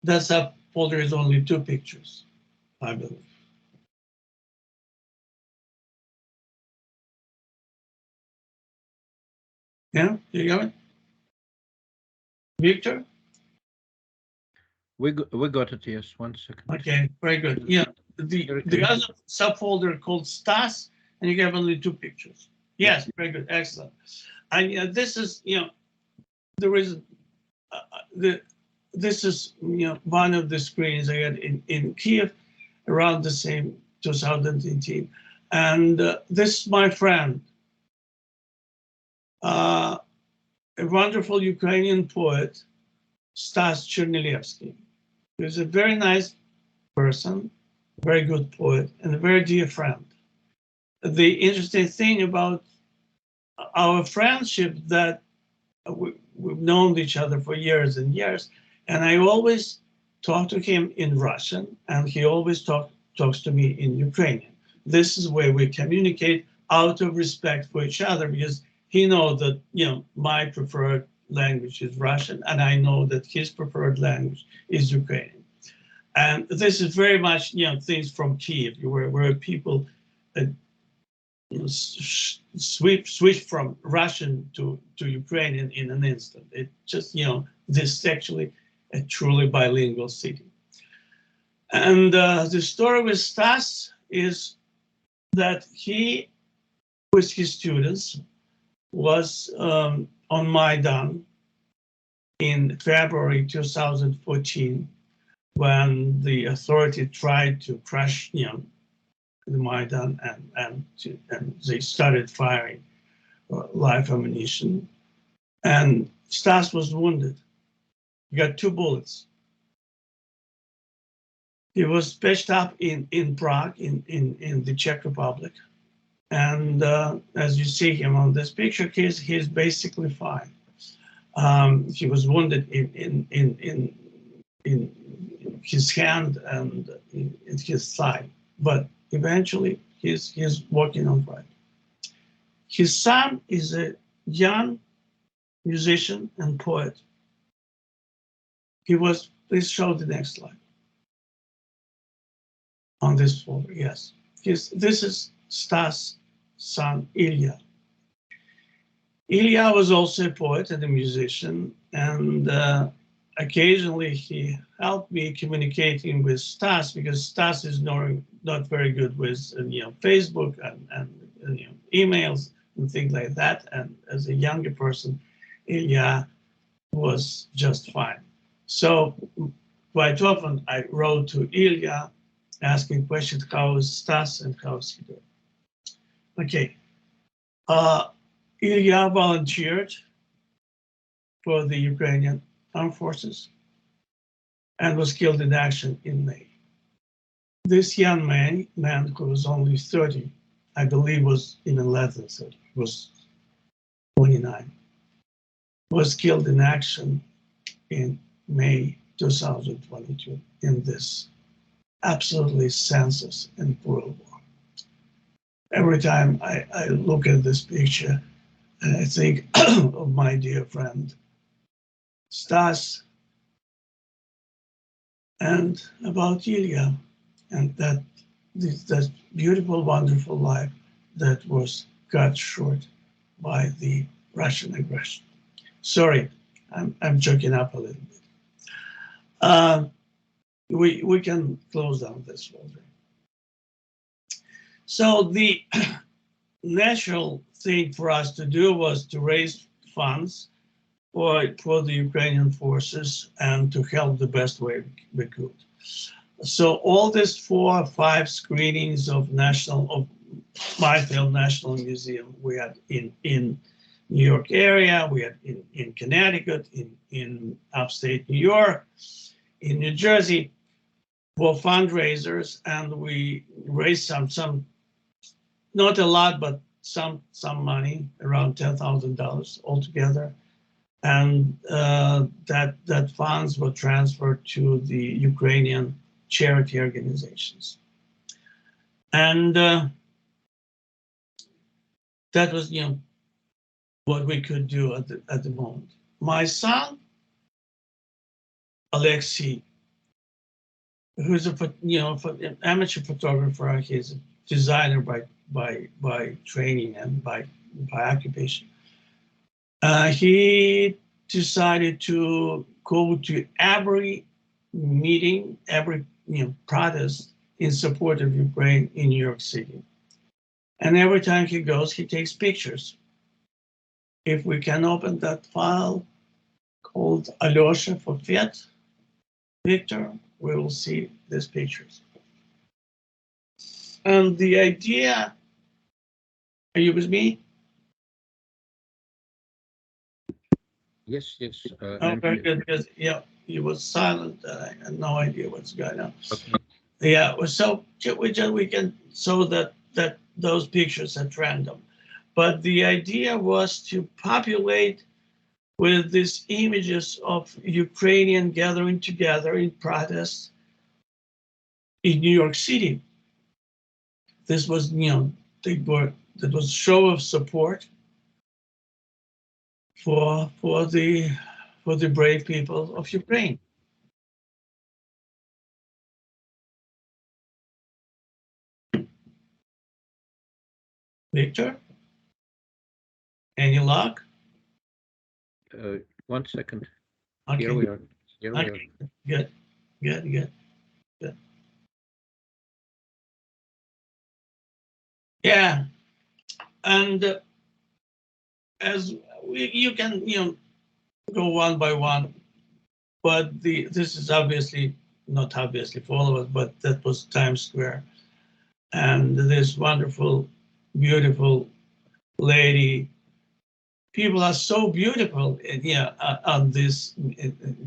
that subfolder is only 2 pictures, I believe. Yeah, you got it? Victor? We got it, yes, 1 second. Okay, very good. Yeah, the other subfolder called Stas, and you have only 2 pictures. Yes, very good, excellent. And this is, the reason, this is, one of the screens I had in Kyiv around the same 2018. And this is my friend, a wonderful Ukrainian poet, Stas Chernilevsky. He was a very nice person, very good poet, and a very dear friend. The interesting thing about our friendship that we've known each other for years and years, and I always talk to him in Russian, and he always talks to me in Ukrainian. This is where we communicate out of respect for each other, because he knows that my preferred language is Russian, and I know that his preferred language is Ukrainian. And this is very much things from Kyiv, where people switch from Russian to Ukrainian in an instant. It just this is actually a truly bilingual city. And the story with Stas is that he, with his students, was on Maidan in February 2014, when the authority tried to crush, the Maidan, and they started firing live ammunition. And Stas was wounded. He got 2 bullets. He was patched up in Prague, in the Czech Republic. And as you see him on this picture, he's basically fine. He was wounded in his hand and in his thigh, but eventually he's walking all right. His son is a young musician and poet. Please show the next slide. On this folder, yes. This is Stas' son, Ilya. Ilya was also a poet and a musician, and occasionally he helped me communicating with Stas, because Stas is not very good with Facebook and emails and things like that. And as a younger person, Ilya was just fine. So quite often I wrote to Ilya asking questions, how is Stas and how is he doing? Okay. Ilya volunteered for the Ukrainian Armed Forces and was killed in action in May. This young man who was only 30, I believe was even less than 30, was 29, was killed in action in May 2022 in this absolutely senseless and brutal war. Every time I look at this picture, and I think of my dear friend Stas and about Ilya, and that beautiful, wonderful life that was cut short by the Russian aggression. Sorry, I'm joking up a little bit. We can close down this folder. So the natural thing for us to do was to raise funds for the Ukrainian forces and to help the best way we could. So all these 4 or 5 screenings of Mayfield National Museum we had in New York area, we had in Connecticut, in upstate New York, in New Jersey, for fundraisers, and we raised some not a lot, but some money, around $10,000 altogether, and that funds were transferred to the Ukrainian charity organizations, and that was what we could do at the moment. My son Alexei, who's an amateur photographer, he's a designer by training and by occupation. He decided to go to every meeting, every protest in support of Ukraine in New York City. And every time he goes, he takes pictures. If we can open that file called Alyosha for Fet, Victor, we will see these pictures. And the idea, are you with me? Yes. Oh, very good. Because, he was silent. I had no idea what's going on. Okay. Yeah, so we can show that those pictures at random. But the idea was to populate with these images of Ukrainian gathering together in protest in New York City. This was, that was a show of support for the brave people of Ukraine. Victor, any luck? 1 second. Okay. Here we are. Okay. Good. Yeah, and as you can go one by one, but this is obviously not obviously for all of us, but that was Times Square, and this wonderful, beautiful lady. People are so beautiful, on this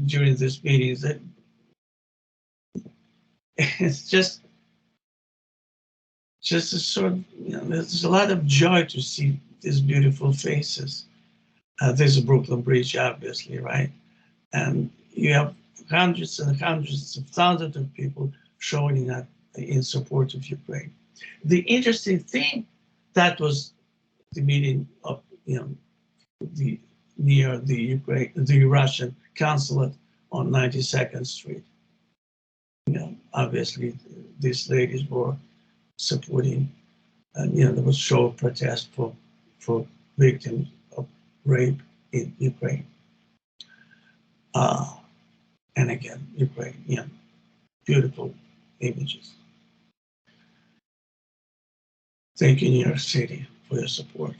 during this meeting that it's just a sort of, there's a lot of joy to see these beautiful faces. This is Brooklyn Bridge, obviously, right? And you have hundreds and hundreds of thousands of people showing up in support of Ukraine. The interesting thing, that was the meeting of, near the Russian consulate on 92nd Street. Obviously, these ladies were supporting, and there was show of protest for victims of rape in Ukraine. And again, Ukraine, beautiful images. Thank you, New York City, for your support.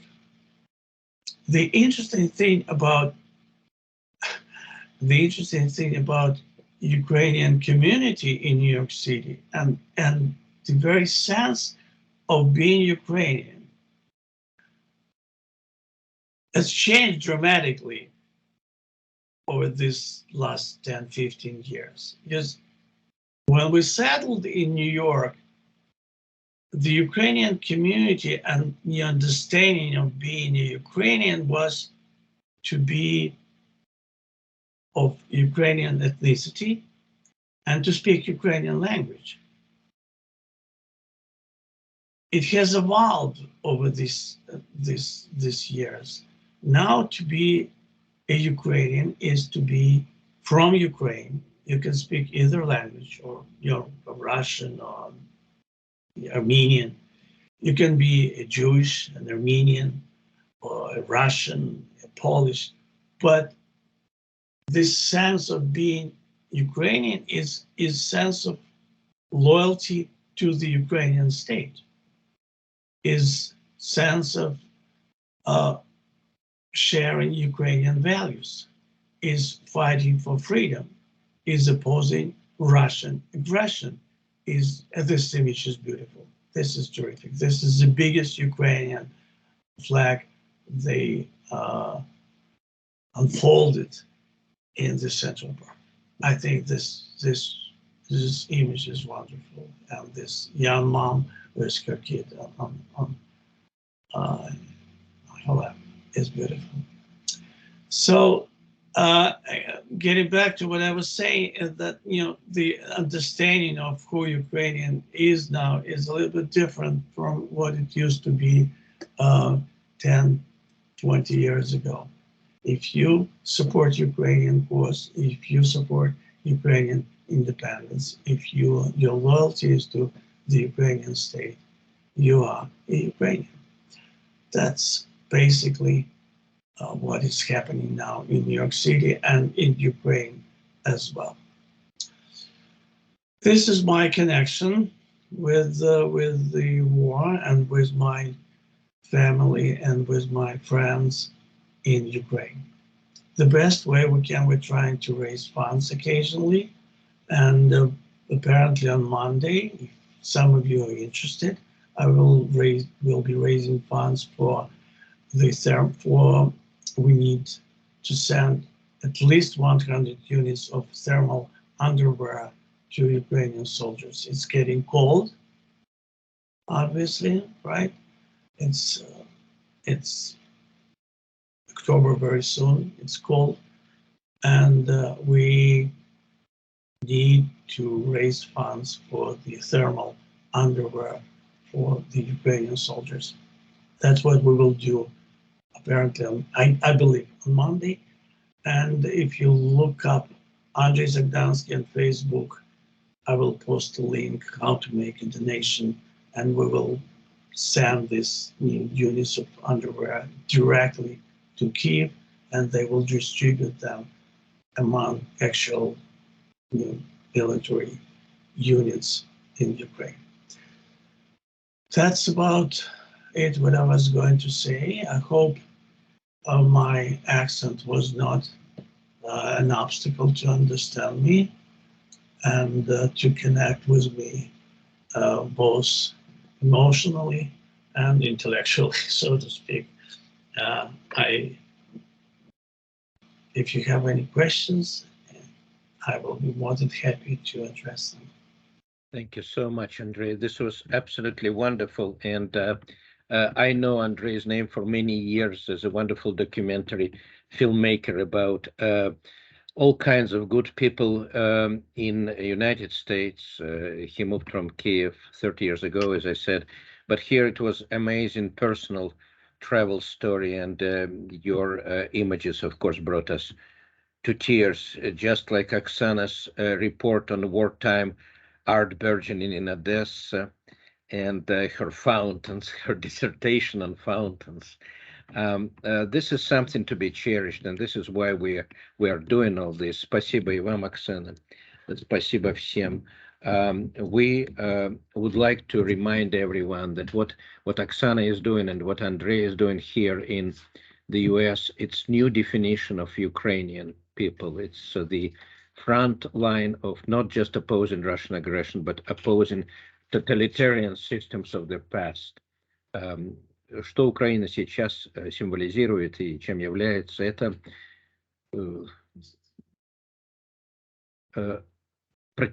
The interesting thing about Ukrainian community in New York City and the very sense of being Ukrainian has changed dramatically over this last 10, 15 years. Because when we settled in New York, the Ukrainian community and the understanding of being a Ukrainian was to be of Ukrainian ethnicity and to speak Ukrainian language. It has evolved over these years. Now, to be a Ukrainian is to be from Ukraine. You can speak either language, or Russian or Armenian. You can be a Jewish, an Armenian, or a Russian, a Polish, but this sense of being Ukrainian is sense of loyalty to the Ukrainian state, is sense of sharing Ukrainian values, is fighting for freedom, is opposing Russian aggression. This image is beautiful. This is terrific. This is the biggest Ukrainian flag they unfolded in the Central Park. I think this image is wonderful, and this young mom with her kid on her lap is beautiful. So, getting back to what I was saying, is that the understanding of who Ukrainian is now is a little bit different from what it used to be 10, 20 years ago. If you support Ukrainian cause, if you support Ukrainian independence, if your loyalty is to the Ukrainian state, you are a Ukrainian. That's basically what is happening now in New York City and in Ukraine as well. This is my connection with the war and with my family and with my friends in Ukraine. The best way we're trying to raise funds occasionally, and apparently on Monday, if some of you are interested, I will be raising funds for we need to send at least 100 units of thermal underwear to Ukrainian soldiers. It's getting cold, obviously, right? It's October very soon. It's cold, and we need to raise funds for the thermal underwear for the Ukrainian soldiers. That's what we will do, apparently, I believe, on Monday. And if you look up Andrei Zagdansky on Facebook, I will post a link how to make a donation, and we will send these new units of underwear directly to Kyiv, and they will distribute them among actual military units in Ukraine. That's about it what I was going to say. I hope my accent was not an obstacle to understand me and to connect with me both emotionally and intellectually, so to speak. If you have any questions, I will be more than happy to address them. Thank you so much, Andrei. This was absolutely wonderful. And I know Andrei's name for many years as a wonderful documentary filmmaker about all kinds of good people in the United States. He moved from Kyiv 30 years ago, as I said, but here it was amazing personal travel story, and your images, of course, brought us to tears, just like Oksana's report on wartime art burgeoning in Odessa and her fountains, her dissertation on fountains. This is something to be cherished, and this is why we are doing all this. Спасибо и вам, Oksana. Спасибо всем. We would like to remind everyone that what Oksana is doing and what Andrei is doing here in the US, it's new definition of Ukrainian people. It's the front line of not just opposing Russian aggression, but opposing totalitarian systems of the past. Что Украина сейчас символизирует и чем является, это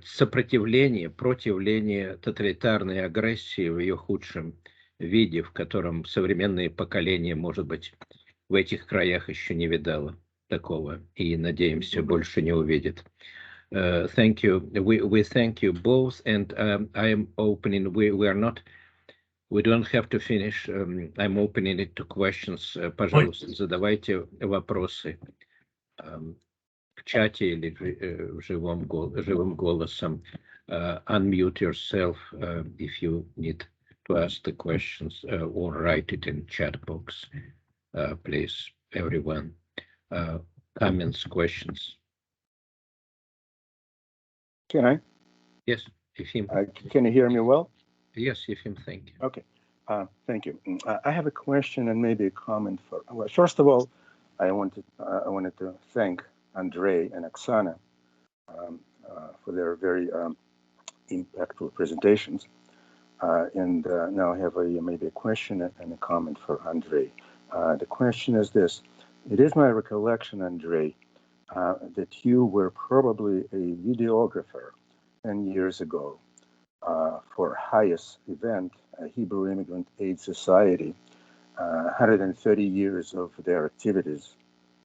сопротивление, противление тоталитарной агрессии в ее худшем виде, в котором современное поколение, может быть, в этих краях еще не видало такого и, надеемся, больше не увидит. Thank you. We thank you both, and I am opening. We don't have to finish. I'm opening it to questions. Пожалуйста, задавайте вопросы в чате или живым голосом. Unmute yourself if you need to ask the questions or write it in chat box. Please, everyone. Comments, questions. Can I? Yes, Efim. Can you hear me well? Yes, Efim, thank you. Okay, thank you. I have a question and maybe a comment for. Well, first of all, I wanted to thank Andrei and Oksana for their very impactful presentations. And now I have maybe a question and a comment for Andrei. The question is this: it is my recollection, Andrei, that you were probably a videographer 10 years ago for Highest event, Hebrew Immigrant Aid Society, 130 years of their activities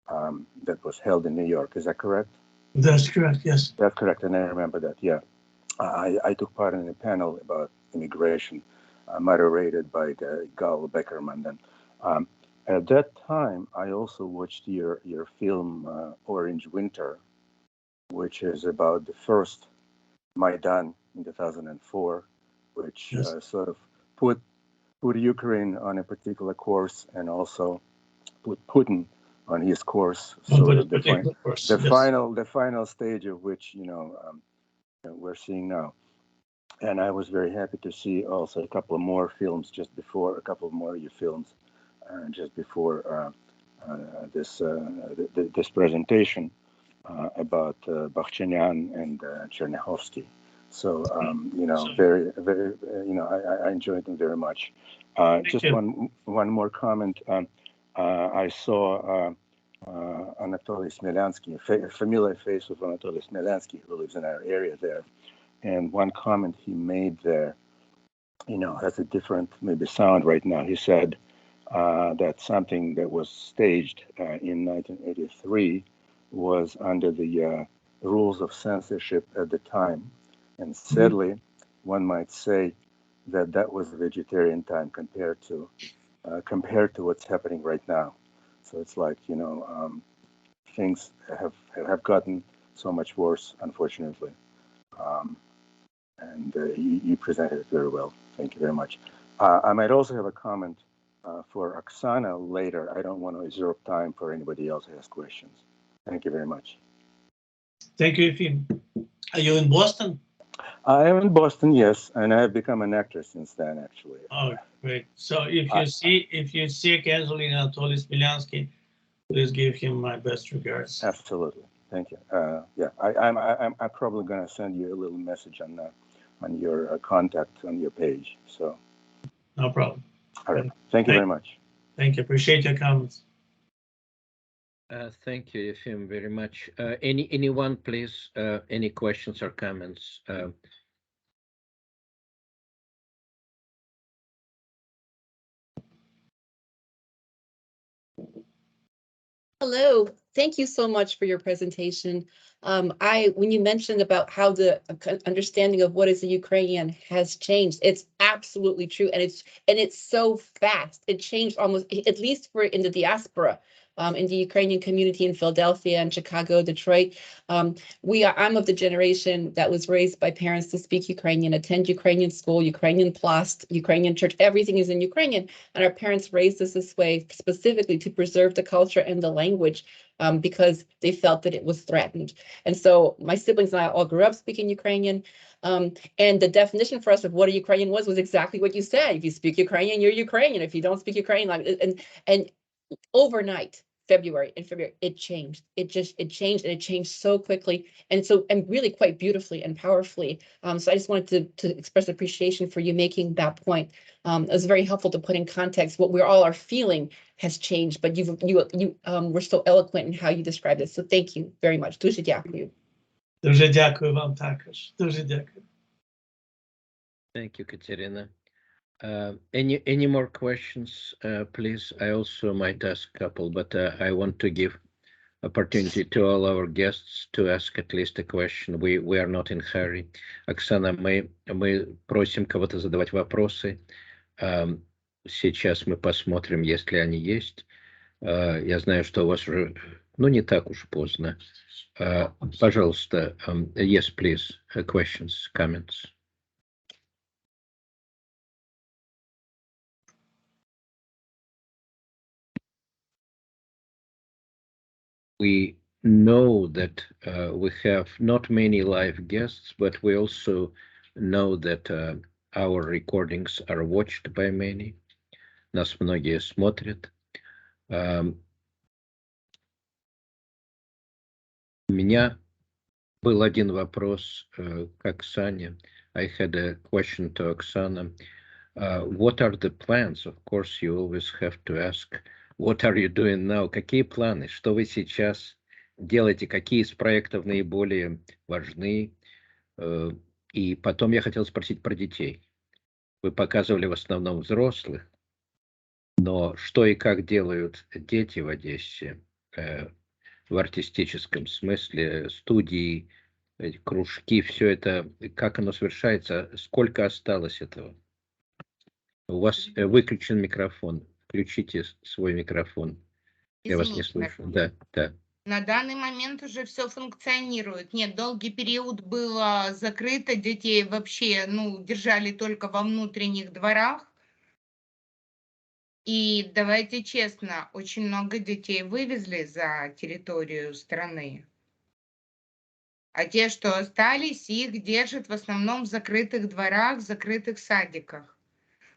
that was held in New York. Is that correct? That's correct, yes. That's correct, and I remember that, yeah. I took part in a panel about immigration, moderated by Gal Beckerman. And at that time, I also watched your film Orange Winter, which is about the first Maidan in 2004, which yes. Sort of put Ukraine on a particular course and also put Putin on his course. So the final stage of which we're seeing now. And I was very happy to see also a couple of more films just before your films just before this presentation about Bakhchanyan and Chernyakhovsky. So very I enjoyed them very much. Just one more comment. I saw Anatoly Smelansky, a familiar face of Anatoly Smelansky, who lives in our area there. And one comment he made there, has a different maybe sound right now. He said that something that was staged in 1983 was under the rules of censorship at the time. And sadly, one might say that was a vegetarian time compared to what's happening right now. So it's like, things have gotten so much worse, unfortunately. And you presented it very well. Thank you very much. I might also have a comment for Oksana later. I don't want to usurp time for anybody else who has questions. Thank you very much. Thank you, Efim. Are you in Boston? I am in Boston, yes, and I have become an actor since then, actually. Oh, great. So if you see Anatoly Smilyansky, please give him my best regards. Absolutely, thank you. Yeah, I'm probably gonna send you a little message on your contact on your page. So No problem. all right, thank you very much. Thank you. Appreciate your comments. Thank you, Efim, very much. Anyone, please, any questions or comments? Hello, thank you so much for your presentation. When you mentioned about how the understanding of what is a Ukrainian has changed, it's absolutely true, and it's so fast. It changed almost, at least for in the diaspora, in the Ukrainian community in Philadelphia and Chicago, Detroit. I'm of the generation that was raised by parents to speak Ukrainian, attend Ukrainian school, Ukrainian plast, Ukrainian church. Everything is in Ukrainian, and our parents raised us this way specifically to preserve the culture and the language, because they felt that it was threatened. And so my siblings and I all grew up speaking Ukrainian. And the definition for us of what a Ukrainian was exactly what you said. If you speak Ukrainian, you're Ukrainian. If you don't speak Ukrainian, and overnight, February, it changed. It changed, and it changed so quickly, and really quite beautifully and powerfully. So I just wanted to express appreciation for you making that point. It was very helpful to put in context what we all are feeling has changed, but you were so eloquent in how you described it. So thank you very much. Дуже дякую. Дуже дякую вам також. Дуже дякую. Thank you, Katerina. Any more questions, please? I also might ask a couple, but I want to give opportunity to all our guests to ask at least a question. We are not in hurry. Оксана, мы просим кого-то задавать вопросы. Сейчас мы посмотрим, если они есть. Я знаю, что у вас уже, не так уж поздно. Пожалуйста, yes, please, questions, comments. We know that we have not many live guests, but we also know that our recordings are watched by many. Нас многие смотрят. У меня был один вопрос к Оксане. I had a question to Oksana. What are the plans? Of course, you always have to ask, what are you doing now? Какие планы? Что вы сейчас делаете? Какие из проектов наиболее важны? И потом я хотел спросить про детей. Вы показывали в основном взрослых, но что и как делают дети в Одессе в артистическом смысле, студии, кружки, все это, как оно совершается, сколько осталось этого? У вас выключен микрофон. Включите свой микрофон. Я вас не слышу. Да. На данный момент уже все функционирует. Нет, долгий период было закрыто, детей вообще, держали только во внутренних дворах. И давайте честно, очень много детей вывезли за территорию страны. А те, что остались, их держат в основном в закрытых дворах, в закрытых садиках.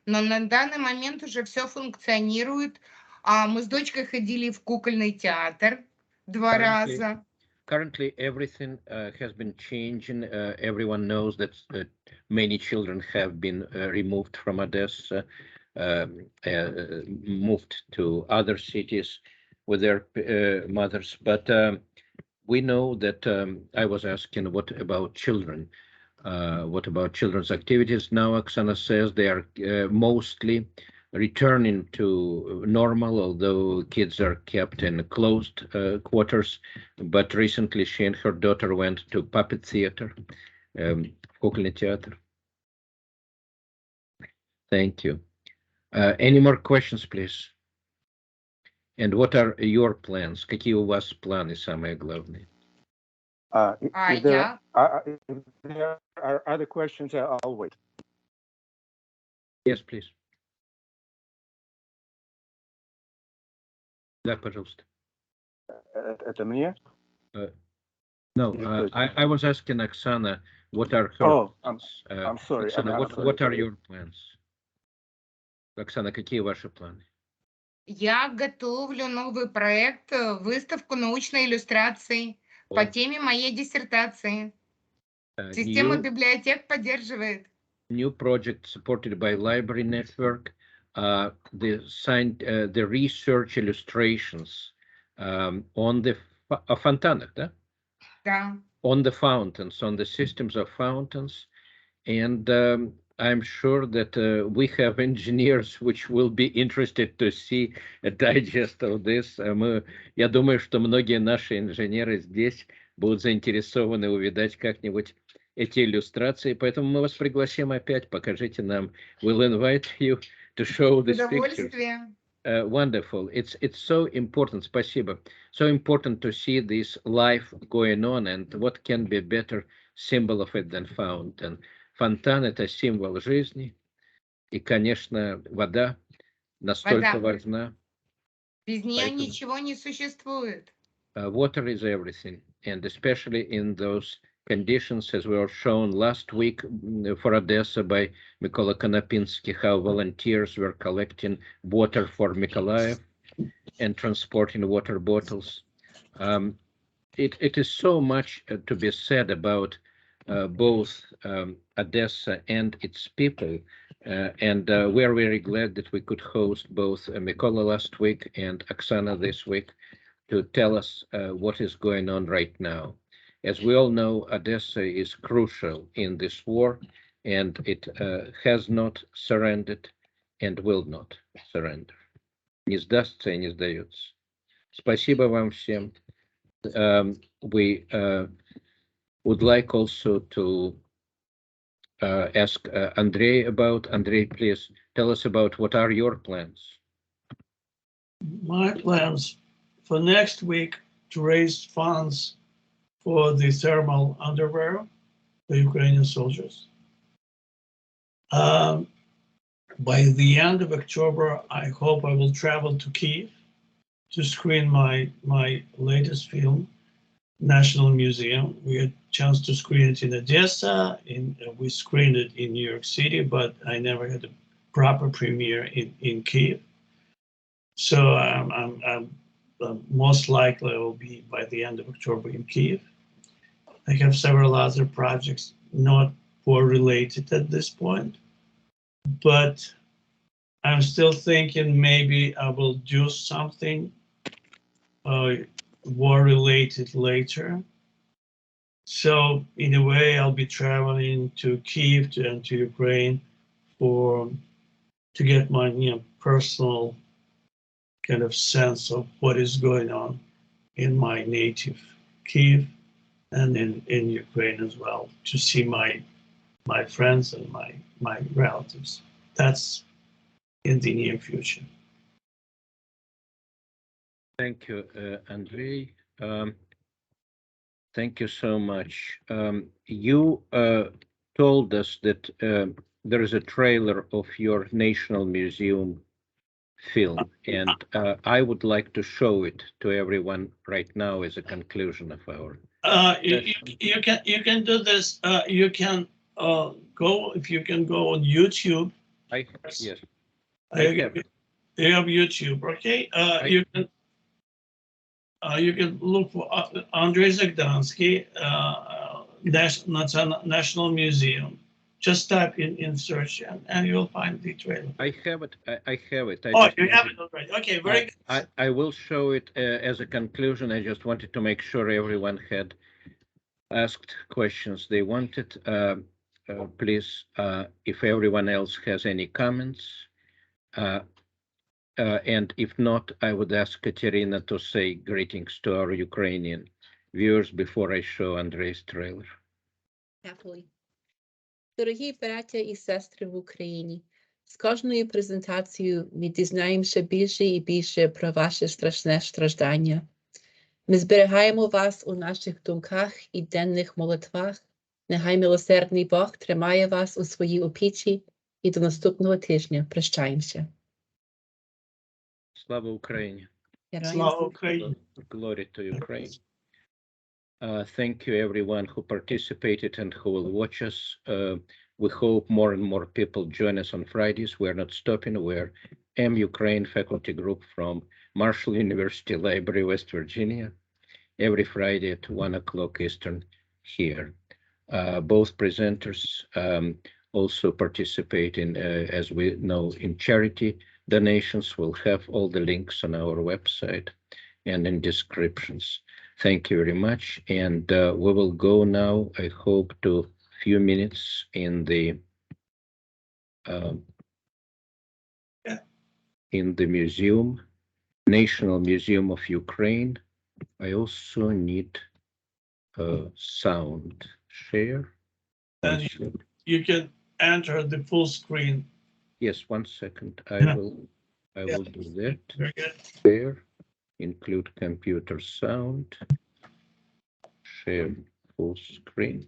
Но на данный момент уже все функционирует. Мы с дочкой ходили в кукольный театр 2 раза. Currently, everything has been changing. Everyone knows that many children have been removed from Odessa, moved to other cities with their mothers. But we know that I was asking, what about children? What about children's activities? Now, Oksana says they are mostly returning to normal, although kids are kept in closed quarters. But recently, she and her daughter went to puppet theater, кукольный театр. Thank you. Any more questions, please? And what are your plans? Какие у вас планы, самые главные? If there are other questions, I'll wait. Yes, please. Да, пожалуйста. Это мне? No, I was asking Oksana, What are her Oh, plans? I'm sorry. Oksana, I'm sorry. what are your plans? Оксана, какие ваши планы? Я готовлю новый проект, выставку научной иллюстрации по теме моей диссертации. Система библиотек поддерживает. New project supported by Library Network, the research illustrations on the фонтанах, да? Да. On the fountains, on the systems of fountains, and I'm sure that we have engineers which will be interested to see a digest of this. Я думаю, что многие наши инженеры здесь будут заинтересованы увидать как-нибудь эти иллюстрации, поэтому мы вас пригласим опять, покажите нам. We'll invite you to show these pictures. Wonderful. It's so important. Спасибо. So important to see this life going on, and what can be better symbol of it than fountain. Фонтан — это символ жизни, и, конечно, вода настолько важна. Без нее ничего не существует. Water is everything, and especially in those conditions, as we were shown last week for Odessa by Mykola Konopinski, how volunteers were collecting water for Mykolaiv and transporting water bottles. It is so much to be said about both Odessa and its people, and we are very glad that we could host both Mykola last week and Oksana this week to tell us what is going on right now. As we all know, Odessa is crucial in this war, and it has not surrendered and will not surrender. Не сдастся и не сдается. Спасибо вам всем. We would like also to ask Andrei about. Andrei, please tell us about what are your plans? My plans for next week to raise funds for the thermal underwear for Ukrainian soldiers. By the end of October, I hope I will travel to Kyiv to screen my latest film, National Museum. We had a chance to screen it in Odessa, we screened it in New York City, but I never had a proper premiere in Kyiv. So I'm most likely I will be by the end of October in Kyiv. I have several other projects not war related at this point, but I'm still thinking maybe I will do something war related later. So in a way, I'll be traveling to Kyiv and to Ukraine to get my personal kind of sense of what is going on in my native Kyiv and in Ukraine as well, to see my friends and my relatives. That's in the near future. Thank you, Andrei. Thank you so much. You told us that there is a trailer of your National Museum film, and I would like to show it to everyone right now as a conclusion of our you can do this. You can go, if you can go on YouTube. Yes. You have YouTube, okay? You can look for Andrei Zagdansky, National Museum. Just type in search and you'll find the trailer. I have it. I have it. You have it already. Okay, very good. I will show it as a conclusion. I just wanted to make sure everyone had asked questions they wanted. Please, if everyone else has any comments, and if not, I would ask Katerina to say greetings to our Ukrainian viewers before I show Andrei's trailer. Happily. Дорогі браття і сестри в Україні, з кожною презентацією ми дізнаємося більше і більше про ваше страшне страждання. Ми зберігаємо вас у наших думках і денних молитвах. Нехай милосердний Бог тримає вас у своїй опіці і до наступного тижня. Прощаємося. Слава Україні! Слава Україні! Glory to Ukraine! Thank you, everyone who participated and who will watch us. We hope more and more people join us on Fridays. We're not stopping. We're Ukraine faculty group from Marshall University Library, West Virginia, every Friday at 1 o'clock Eastern here. Both presenters also participate in, as we know, in charity donations. We'll have all the links on our website and in descriptions. Thank you very much. And we will go now, I hope, to a few minutes in the museum, National Museum of Ukraine. I also need a sound share. And you can enter the full screen. Yes, 1 second. I will do that. Very good. Share, include computer sound, share full screen.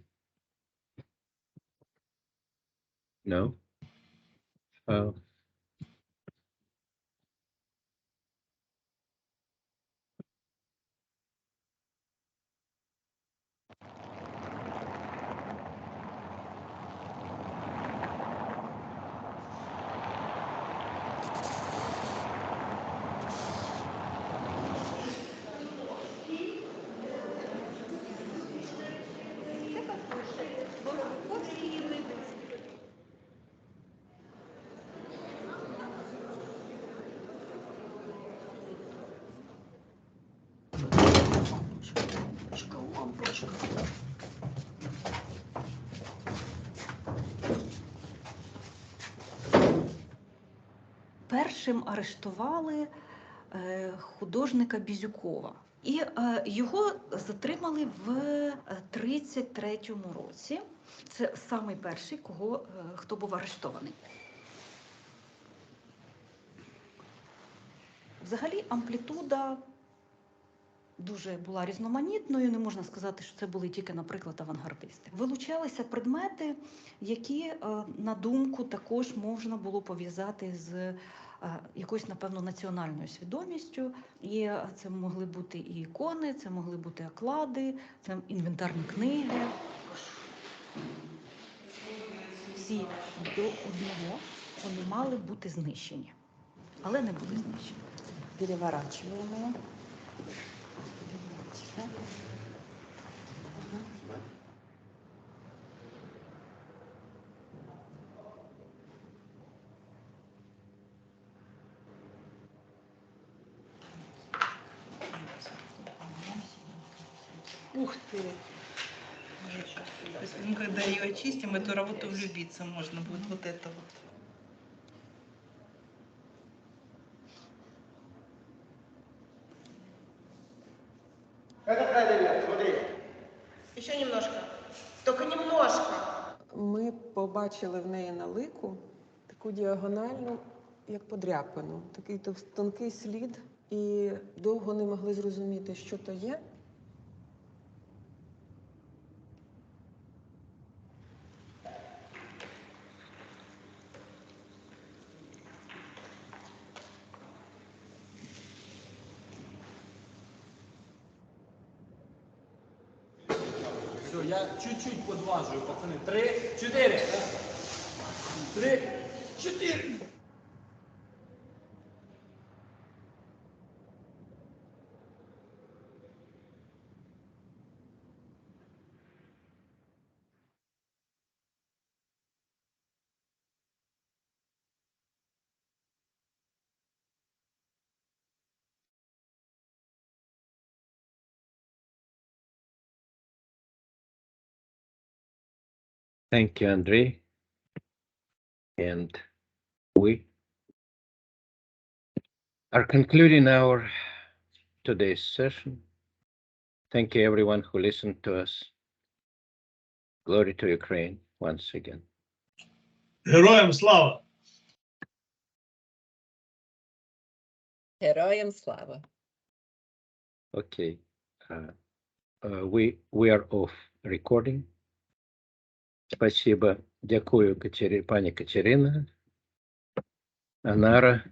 No. Першим арештували художника Бізюкова. І його затримали в 33-му році. Це самий перший, хто був арештований. Взагалі амплітуда дуже була різноманітною, не можна сказати, що це були тільки, наприклад, авангардисти. Вилучалися предмети, які, на думку, також можна було пов'язати з якоюсь, напевно, національною свідомістю. І це могли бути і ікони, це могли бути оклади, це інвентарні книги. Всі до одного вони мали бути знищені, але не були знищені. Переворачуємо. Ух ты! То есть мы когда ее очистим, эту работу влюбиться можно будет. Вот это вот. Еще немножко. Только немножко. Ми побачили в неї на лику таку діагональну, як подряпину, такий тонкий слід, і довго не могли зрозуміти, що то є. Все, я чуть-чуть подважую, пацани. 3, 4. 3, 4. Thank you, Andrei. And we are concluding our today's session. Thank you, everyone who listened to us. Glory to Ukraine once again. Героям слава! Героям слава. Okay. We are off recording. Спасибо. Дякую, пані Катерина. Анара.